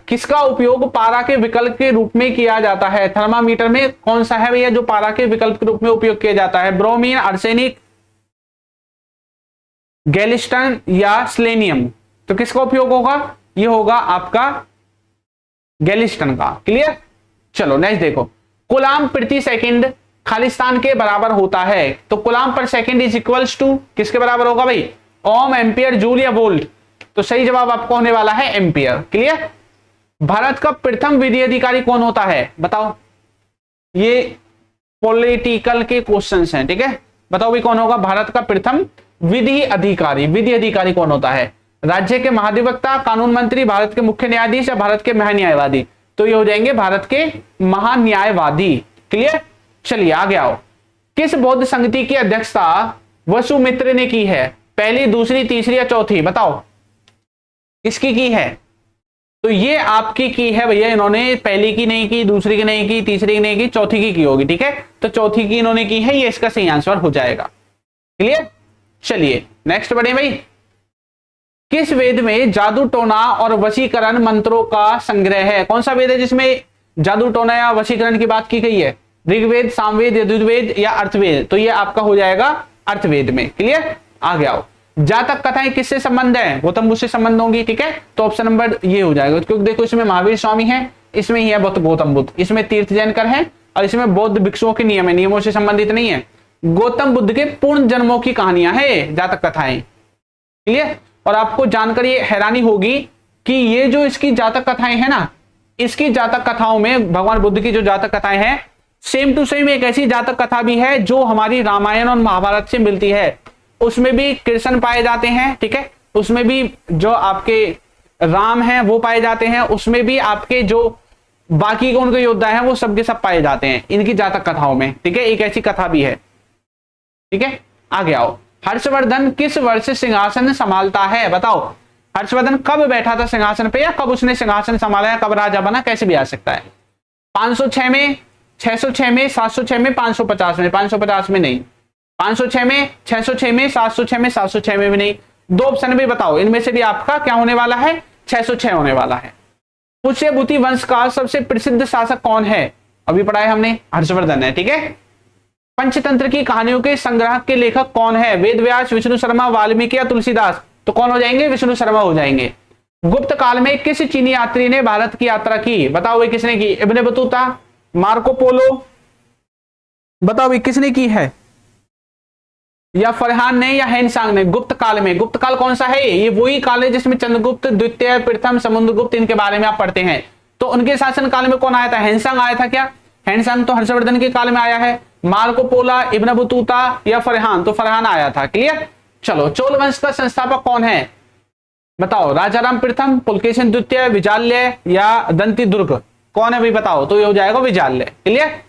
किसका उपयोग पारा के विकल्प के रूप में किया जाता है, थर्मामीटर में कौन सा है भैया जो पारा के विकल्प के रूप में उपयोग किया जाता है, ब्रोमीन, आर्सेनिक, गैलिस्टन या सेलेनियम, तो किसका उपयोग होगा, ये होगा आपका गैलिस्टन का, क्लियर। चलो नेक्स्ट देखो, कूलाम प्रति सेकंड खालिस्तान के बराबर होता है, तो कूलाम पर सेकंड इज इक्वल्स टू किसके बराबर होगा भाई, ओम, एम्पियर, जूल या वोल्ट? तो सही जवाब आपको होने वाला है एम्पियर। क्लियर? भारत का प्रथम विधि अधिकारी कौन होता है बताओ? ये पॉलिटिकल के क्वेश्चंस हैं, ठीक है। बताओ भी कौन होगा भारत का प्रथम विधि अधिकारी? विधि अधिकारी कौन होता है? राज्य के महाधिवक्ता, कानून मंत्री, भारत के मुख्य न्यायाधीश या भारत के महान्यायवादी? तो ये हो जाएंगे भारत के महान्यायवादी। क्लियर? चलिए आगे आओ। किस बौद्ध संगति की अध्यक्षता वसुमित्र ने की है? पहली, दूसरी, तीसरी या चौथी? बताओ किसकी की है? तो ये आपकी की है भैया, इन्होंने पहली की नहीं की, दूसरी की नहीं की, तीसरी की नहीं की, चौथी की होगी, ठीक है। तो चौथी की इन्होंने की है, ये इसका सही आंसर हो जाएगा। क्लियर? चलिए नेक्स्ट बढ़े भाई। किस वेद में जादू टोना और वशीकरण मंत्रों का संग्रह है? कौन सा वेद है जिसमें जादू टोना या वशीकरण की बात की गई है? ऋग्वेद, सामवेद, यजुर्वेद या अर्थवेद? तो ये आपका हो जाएगा अर्थवेद में। क्लियर? आगे आओ। जातक कथाएं किससे संबंध है? गौतम बुद्ध से संबंध होंगी, ठीक है। तो ऑप्शन नंबर ये हो जाएगा, क्योंकि देखो इसमें महावीर स्वामी है, इसमें ही है गौतम बुद्ध, इसमें तीर्थ जैनकर है और इसमें बौद्ध भिक्षुओं के नियम है, नियमों से संबंधित नहीं है। गौतम बुद्ध के पूर्ण जन्मों की कहानियां है जातक कथाएं। क्लियर? और आपको जानकर ये हैरानी होगी कि ये जो इसकी जातक कथाएं है ना, इसकी जातक कथाओं में भगवान बुद्ध की जो जातक कथाएं हैं, सेम टू सेम एक ऐसी जातक कथा भी है जो हमारी रामायण और महाभारत से मिलती है। उसमें भी कृष्ण पाए जाते हैं, ठीक है। उसमें भी जो आपके राम हैं वो पाए जाते हैं, उसमें भी आपके जो बाकी उनके योद्धा हैं वो सबके सब पाए जाते हैं इनकी जातक कथाओं में, ठीक है। एक ऐसी कथा भी है, ठीक है। आगे आओ। हर्षवर्धन किस वर्ष सिंहासन संभालता है? बताओ हर्षवर्धन कब बैठा था सिंहासन पे, या कब उसने सिंहासन संभाला, या कब राजा बना, कैसे भी आ सकता है। 506 में, 606 में, 706 में, 550 में? 550 में नहीं, 506 में, 606 में, 706 में, 706 में भी नहीं। दो ऑप्शन भी बताओ, इनमें से भी आपका क्या होने वाला है? 606 होने वाला है। पुष्यभूति वंश का सबसे प्रसिद्ध शासक कौन है? अभी पढ़ा है हमने, हर्षवर्धन है, ठीक है। पंचतंत्र की कहानियों के संग्रह के लेखक कौन है? वेदव्यास, विष्णु शर्मा, वाल्मीकि या तुलसीदास? तो कौन हो जाएंगे? विष्णु शर्मा हो जाएंगे। गुप्त काल में किस चीनी यात्री ने भारत की यात्रा की? बताओ वे किसने की? Ibn Battuta, Marco Polo? बताओ वे किसने की है? या फरहान ने या हेनसांग ने? गुप्त काल में, गुप्त काल कौन सा है? ये वही काल है जिसमें चंद्रगुप्त द्वितीय, प्रथम, समुद्रगुप्त, इनके बारे में आप पढ़ते हैं। तो उनके शासन काल में कौन आया था? हेनसांग आया था क्या? हेनसांग तो हर्षवर्धन के काल में आया है। मार्को पोला, इब्न बतूता या फरहान? तो फरहान आया था। क्लियर? चलो, चोल वंश का संस्थापक कौन है? बताओ राजाराम प्रथम, पुलकेशिन द्वितीय, विजाल्य या दंती दुर्ग? कौन है भाई बताओ? तो ये हो जाएगा विजाल्य। क्लियर?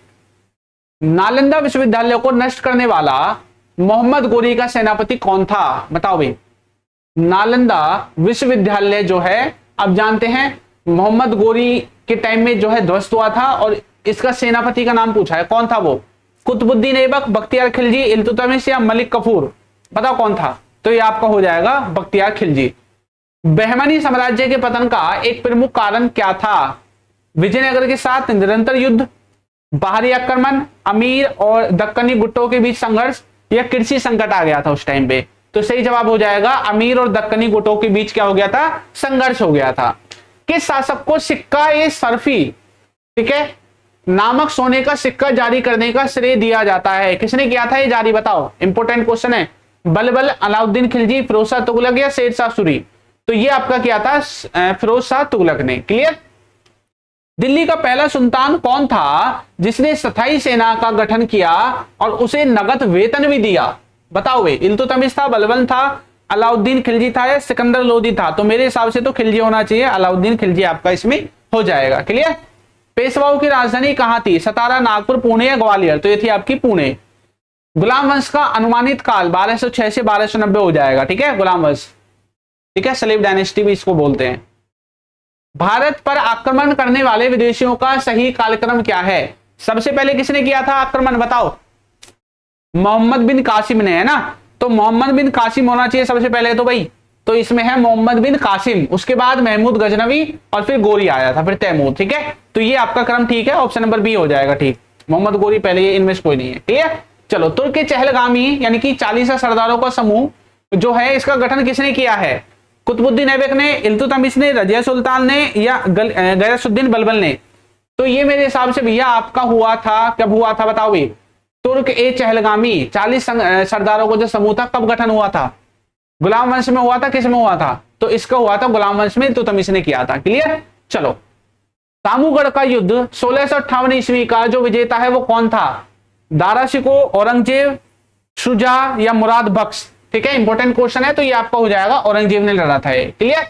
नालंदा विश्वविद्यालय को नष्ट करने वाला मोहम्मद गोरी का सेनापति कौन था? बताओ भाई। नालंदा विश्वविद्यालय जो है, अब जानते हैं मोहम्मद गोरी के टाइम में जो है ध्वस्त हुआ था, और इसका सेनापति का नाम पूछा है, कौन था वो? कुतुबुद्दीन ऐबक, बख्तियार खिलजी, इल्तुतमिश या मलिक कफूर? बताओ कौन था? तो ये आपका हो जाएगा बख्तियार खिलजी। बहमनी साम्राज्य के पतन का एक प्रमुख कारण क्या था? विजयनगर के साथ निरंतर युद्ध, बाहरी आक्रमण, अमीर और दक्कनी गुट्टों के बीच संघर्ष, या कृषि संकट आ गया था उस टाइम पे? तो सही जवाब हो जाएगा अमीर और दक्कनी गुटों के बीच क्या हो गया था? संघर्ष हो गया था। किस शासक को सिक्का ए सर्फी, ठीक है, नामक सोने का सिक्का जारी करने का श्रेय दिया जाता है? किसने किया था ये जारी? बताओ, इंपोर्टेंट क्वेश्चन है। बलबल, अलाउद्दीन खिलजी, फिरोज शाह तुगलक या शेर शाह सूरी? तो ये आपका क्या था? फिरोज शाह तुगलक ने। क्लियर? दिल्ली का पहला सुल्तान कौन था जिसने स्थायी सेना का गठन किया और उसे नगद वेतन भी दिया? बताओ वे। इल्तुतमिश था, बलबल था, अलाउद्दीन खिलजी था या सिकंदर लोदी था? तो मेरे हिसाब से तो खिलजी होना चाहिए, अलाउद्दीन खिलजी आपका इसमें हो जाएगा। क्लियर? पेशवाओं की राजधानी कहां थी? सतारा, नागपुर, पुणे या ग्वालियर? तो ये थी आपकी पुणे। गुलाम वंश का अनुमानित काल 1206 से 1290 हो जाएगा, ठीक है, गुलाम वंश, ठीक है, स्लेव डायनेस्टी भी इसको बोलते हैं। भारत पर आक्रमण करने वाले विदेशियों का सही कालक्रम क्या है? सबसे पहले किसने किया था आक्रमण? बताओ। मोहम्मद बिन कासिम ने, है ना? तो मोहम्मद बिन कासिम होना चाहिए सबसे पहले तो भाई। तो इसमें है मोहम्मद बिन कासिम, उसके बाद महमूद गजनवी और फिर गोरी आया था, फिर तैमूर, ठीक है। तो ये आपका क्रम ठीक है, ऑप्शन नंबर बी हो जाएगा, ठीक। मोहम्मद गोरी पहले, ये इनमें कोई नहीं है। क्लियर? चलो, तुर्क के चहलगामी यानी कि 40 सरदारों का समूह जो है, इसका गठन किसने किया है? कुतुबुद्दीन ऐबक ने, इल्तुतमिश ने, रजिया सुल्तान ने या गयासुद्दीन बलबल ने? तो ये मेरे हिसाब से भैया आपका हुआ था, कब हुआ था बताओ भाई? तुर्क ए चहलगामी 40 सरदारों को जो समूह था, कब गठन हुआ था? गुलाम वंश में हुआ था, किस में हुआ था? तो इसका हुआ था गुलाम वंश में, इल्तुतमिश ने किया था। क्लियर? चलो, सामूगढ़ का युद्ध 1658 ईस्वी का जो विजेता है वो कौन था? दारा शिकोह, औरंगजेब, शुजा या मुराद बख्श? ठीक है, इंपॉर्टेंट क्वेश्चन है, तो ये आपका हो जाएगा औरंगजेब ने लड़ा था ये। क्लियर?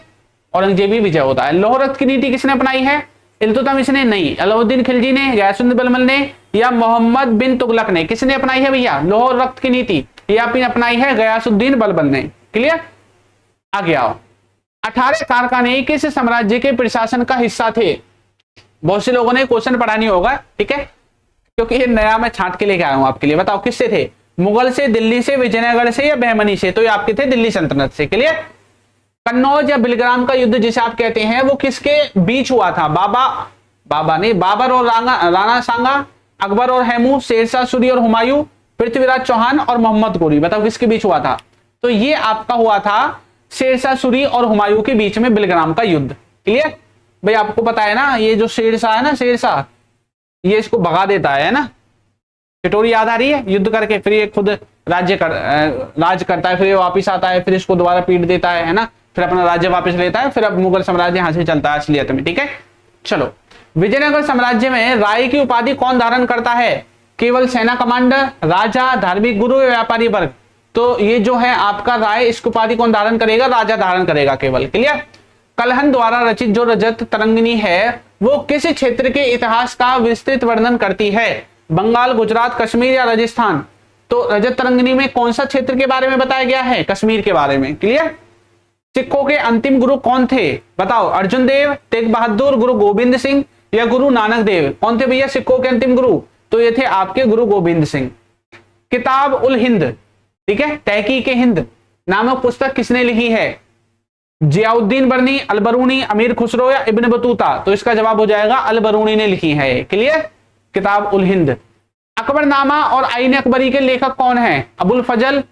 औरंगजेब ही विजय होता है। लौह रक्त की नीति किसने अपनाई है? इल्तुतमिश ने नहीं, अलाउद्दीन खिलजी ने, गयासुद्दीन बलबन ने या मोहम्मद बिन तुगलक ने? किसने अपनाई है भैया लौह रक्त की नीति? ये आपने अपनाई है गयासुद्दीन बलबन ने। क्लियर? आगे आओ। 18 कारखाने किस साम्राज्य के प्रशासन का हिस्सा थे? बहुत से लोगों ने क्वेश्चन पढ़ा नहीं होगा, ठीक है, क्योंकि ये नया मैं छांट के लेके आया हूं आपके लिए। बताओ किससे थे? मुगल से, दिल्ली से, विजयनगर से या बहमनी से? तो ये आपके थे दिल्ली सल्तनत से। क्लियर? कन्नौज या बिलग्राम का युद्ध जिसे आप कहते हैं वो किसके बीच हुआ था? बाबर और राणा सांगा, अकबर और हैमू, शेरशाह सूरी और हुमायूं, पृथ्वीराज चौहान और मोहम्मद गोरी? बताओ किसके बीच हुआ था? तो ये आपका हुआ था शेरशाह सूरी और हुमायूं के बीच में बिलग्राम का युद्ध। क्लियर? भाई आपको पता है ना, ये जो शेरशाह है ना, शेरशाह ये इसको भगा देता है ना, स्टोरी याद आ रही है? युद्ध करके फिर ये खुद राज करता है, फिर ये वापिस आता है, फिर इसको दोबारा पीट देता है ना, फिर अपना राज्य वापस लेता है, फिर अब मुगल साम्राज्य यहां से चलता है असलियत में। ठीक है, चलो, विजयनगर साम्राज्य में राय की उपाधि कौन धारण करता है? केवल सेना कमांडर, राजा, धार्मिक गुरु या व्यापारी वर्ग? तो ये जो है आपका राय, इसकी उपाधि कौन धारण करेगा? राजा धारण करेगा केवल। क्लियर? कलहन द्वारा रचित जो रजत तरंगिणी है वो किस क्षेत्र के इतिहास का विस्तृत वर्णन करती है? बंगाल, गुजरात, कश्मीर या राजस्थान? तो रजत तरंगिणी में कौन सा क्षेत्र के बारे में बताया गया है? कश्मीर के बारे में। क्लियर? सिखों के अंतिम गुरु कौन थे? बताओ, अर्जुन देव, तेग बहादुर, गुरु गोविंद सिंह या गुरु नानक देव? कौन थे भैया सिखों के अंतिम गुरु? तो ये थे आपके गुरु गोविंद सिंह। किताब उल हिंद, ठीक है, तहकीक हिंद नामक पुस्तक किसने लिखी है? जियाउद्दीन बर्नी, अलबरूनी, अमीर खुसरो या इब्न बतूता? तो इसका जवाब हो जाएगा अलबरूनी ने लिखी है। क्लियर? किताब उल हिंद। अकबरनामा और आईन अकबरी के लेखक कौन है? अबुल फजल,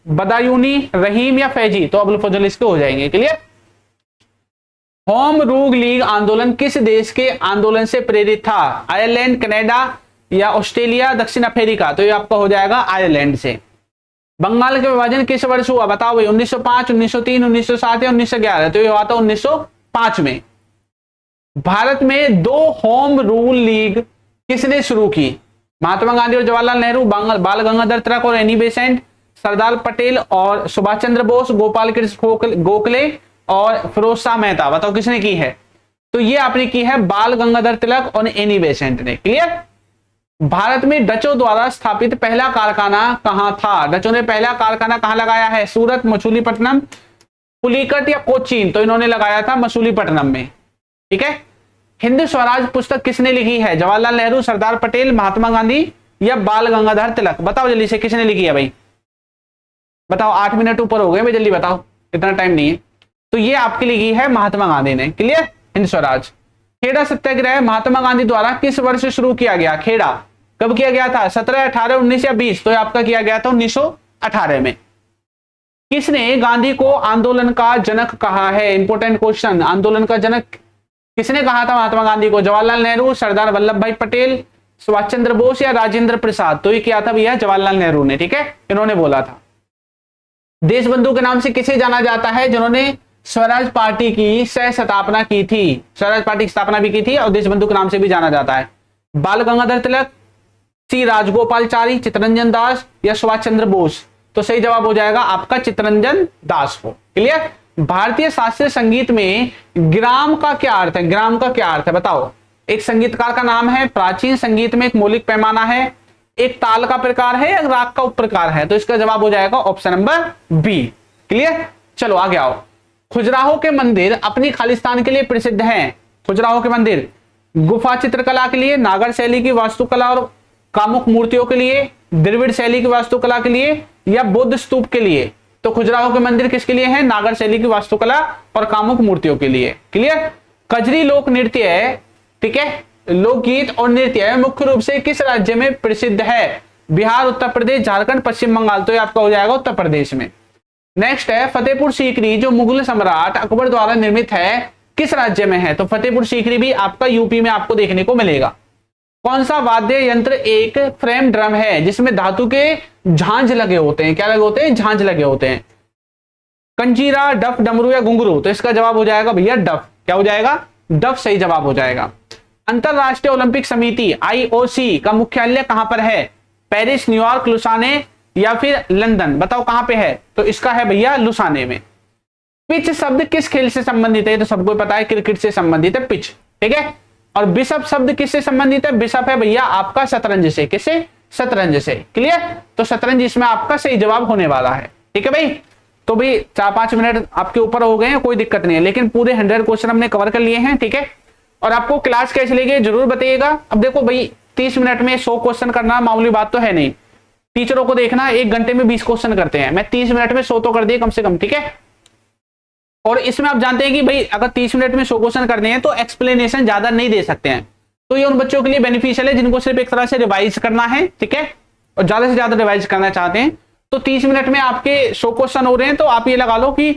बदायूनी, रहीम या फैजी? तो अबुल फजल इसके हो जाएंगे। क्लियर? होम रूल लीग आंदोलन किस देश के आंदोलन से प्रेरित था? आयरलैंड, कनाडा या ऑस्ट्रेलिया, दक्षिण अफ्रीका? तो ये आपका हो जाएगा आयरलैंड से। बंगाल का विभाजन किस वर्ष हुआ? बताओ भाई, 1905, 1903, 1907 या 1911? तो ये हुआ था 1905 में। भारत में 2 होम रूल लीग किसने शुरू की? महात्मा गांधी और जवाहरलाल नेहरू, बाल गंगाधर तिलक और एनी बेसेंट, सरदार पटेल और सुभाष चंद्र बोस, गोपाल कृष्ण गोखले और फिरोज शाह मेहता? बताओ किसने की है? तो ये आपने की है बाल गंगाधर तिलक और एनी बेसेंट ने। क्लियर? भारत में डचों द्वारा स्थापित पहला कारखाना कहां था? डचों ने पहला कारखाना कहां लगाया है? सूरत, मछलीपट्टनम, पुलिकट या कोचीन? तो इन्होंने लगाया था मछलीपट्टनम में। ठीक है? हिंद स्वराज पुस्तक किसने लिखी है? जवाहरलाल नेहरू, सरदार पटेल, महात्मा गांधी या बाल गंगाधर तिलक? बताओ जल्दी से, किसने लिखी है भाई? बताओ, 8 मिनट ऊपर हो गए भाई, जल्दी बताओ, इतना टाइम नहीं है। तो ये आपके लिखी है महात्मा गांधी ने। क्लियर? हिंद स्वराज। खेड़ा सत्याग्रह महात्मा गांधी द्वारा किस वर्ष शुरू किया गया? खेड़ा कब किया गया था? 17, 18, 19 या 20? तो आपका किया गया था 1918 में। किसने गांधी को आंदोलन का जनक कहा है? इंपोर्टेंट क्वेश्चन, आंदोलन का जनक किसने कहा था महात्मा गांधी को? जवाहरलाल नेहरू, सरदार वल्लभ भाई पटेल, सुभाष चंद्र बोस या राजेंद्र प्रसाद? तो ये किया था भैया जवाहरलाल नेहरू ने। ठीक है, इन्होंने बोला था। देश बंधु के नाम से किसे जाना जाता है जिन्होंने स्वराज पार्टी की सह स्थापना की थी? स्वराज पार्टी की स्थापना भी की थी और देश बंधु के नाम से भी जाना जाता है। बाल गंगाधर तिलक, सी राजगोपालचारी, चित्तरंजन दास या सुभाष चंद्र बोस? तो सही जवाब हो जाएगा आपका चित्तरंजन दास को। क्लियर? भारतीय शास्त्रीय संगीत में ग्राम का क्या अर्थ है? ग्राम का क्या अर्थ है बताओ? एक संगीतकार का नाम है, प्राचीन संगीत में एक मौलिक पैमाना है, एक ताल का प्रकार है या राग का उपप्रकार है? तो इसका जवाब हो जाएगा ऑप्शन नंबर बी। क्लियर? चलो आगे आओ। खजुराहो के मंदिर अपनी खालिस्तान के लिए प्रसिद्ध हैं। खजुराहो के मंदिर गुफा चित्रकला के लिए, नागर शैली की वास्तुकला और कामुक मूर्तियों के लिए, द्रविड़ शैली की वास्तुकला के लिए या बौद्ध स्तूप के लिए? तो खजुराहो के मंदिर किसके लिए है? नागर शैली की वास्तुकला और कामुक मूर्तियों के लिए। क्लियर? कजरी लोक नृत्य है, ठीक है, लोकगीत और नृत्य मुख्य रूप से किस राज्य में प्रसिद्ध है? बिहार, उत्तर प्रदेश, झारखंड, पश्चिम बंगाल? तो ये आपका हो जाएगा उत्तर प्रदेश में। नेक्स्ट है फतेहपुर सीकरी, जो मुगल सम्राट अकबर द्वारा निर्मित है, किस राज्य में है? तो फतेहपुर सीकरी भी आपका यूपी में आपको देखने को मिलेगा। कौन सा वाद्य यंत्र एक फ्रेम ड्रम है जिसमें धातु के झांझ लगे होते हैं? क्या लगे होते हैं? झांझ लगे होते हैं। कंजीरा, डफ, डमरू या घुंघरू? तो इसका जवाब हो जाएगा भैया डफ। क्या हो जाएगा? डफ सही जवाब हो जाएगा। अंतरराष्ट्रीय ओलंपिक समिति IOC का मुख्यालय कहां पर है? पेरिस, न्यूयॉर्क, लुसाने या फिर लंदन? बताओ कहां पे है? तो इसका है भैया लुसाने में। पिच शब्द किस खेल से संबंधित है? तो सबको पता है क्रिकेट से संबंधित है पिच, ठीक है। और बिशप शब्द किससे संबंधित है? बिशप है भैया आपका शतरंज से। किससे? शतरंज से। क्लियर? तो शतरंज इसमें आपका सही जवाब होने वाला है, ठीक है भाई। तो भाई 4-5 मिनट आपके ऊपर हो गए हैं, कोई दिक्कत नहीं है, लेकिन पूरे 100 क्वेश्चन हमने कवर कर लिए हैं, ठीक है। और आपको क्लास कैसे लगी जरूर बताइएगा। अब देखो भाई 30 मिनट में 100 क्वेश्चन करना मामूली बात तो है नहीं। टीचरों को देखना 1 घंटे में 20 क्वेश्चन करते हैं, मैं 30 मिनट में 100 तो कर दिए कम से कम, ठीक है। और इसमें आप जानते हैं कि भाई अगर 30 मिनट में 100 क्वेश्चन करने हैं तो एक्सप्लेनेशन ज्यादा नहीं दे सकते हैं, तो ये उन बच्चों के लिए बेनिफिशियल है जिनको सिर्फ एक तरह से रिवाइज करना है, ठीक है, और ज्यादा से ज्यादा रिवाइज करना चाहते हैं। तो 30 मिनट में आपके 100 क्वेश्चन हो रहे हैं, तो आप ये लगा लो कि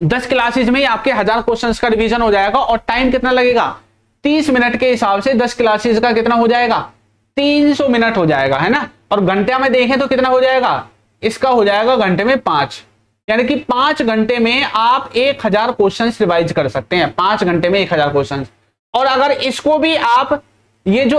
10 क्लासेज में आपके 1000 क्वेश्चंस का रिवीजन हो जाएगा। और टाइम कितना लगेगा? 30 मिनट के हिसाब से 10 क्लासेज का कितना हो जाएगा? 300 मिनट हो जाएगा, है ना। और घंटे में देखें तो कितना हो जाएगा? इसका हो जाएगा घंटे में 5, यानी कि 5 घंटे में आप 1000 क्वेश्चन रिवाइज कर सकते हैं। 5 घंटे में 1000 क्वेश्चन। और अगर इसको भी आप ये जो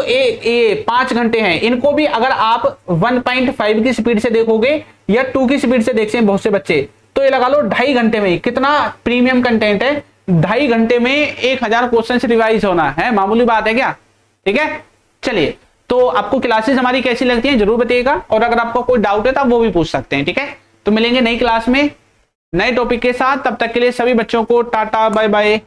5 घंटे हैं इनको भी अगर आप 1.5 की स्पीड से देखोगे या 2 की स्पीड से देखते हैं बहुत से बच्चे, तो ये लगा लो 2.5 घंटे में। कितना प्रीमियम कंटेंट है? 2.5 घंटे में 1000 क्वेश्चन रिवाइज होना है, मामूली बात है क्या? ठीक है, चलिए। तो आपको क्लासेस हमारी कैसी लगती हैं जरूर बताइएगा, और अगर आपको कोई डाउट है तो आप वो भी पूछ सकते हैं, ठीक है। तो मिलेंगे नई क्लास में नए टॉपिक के साथ, तब तक के लिए सभी बच्चों को टाटा बाय बाय।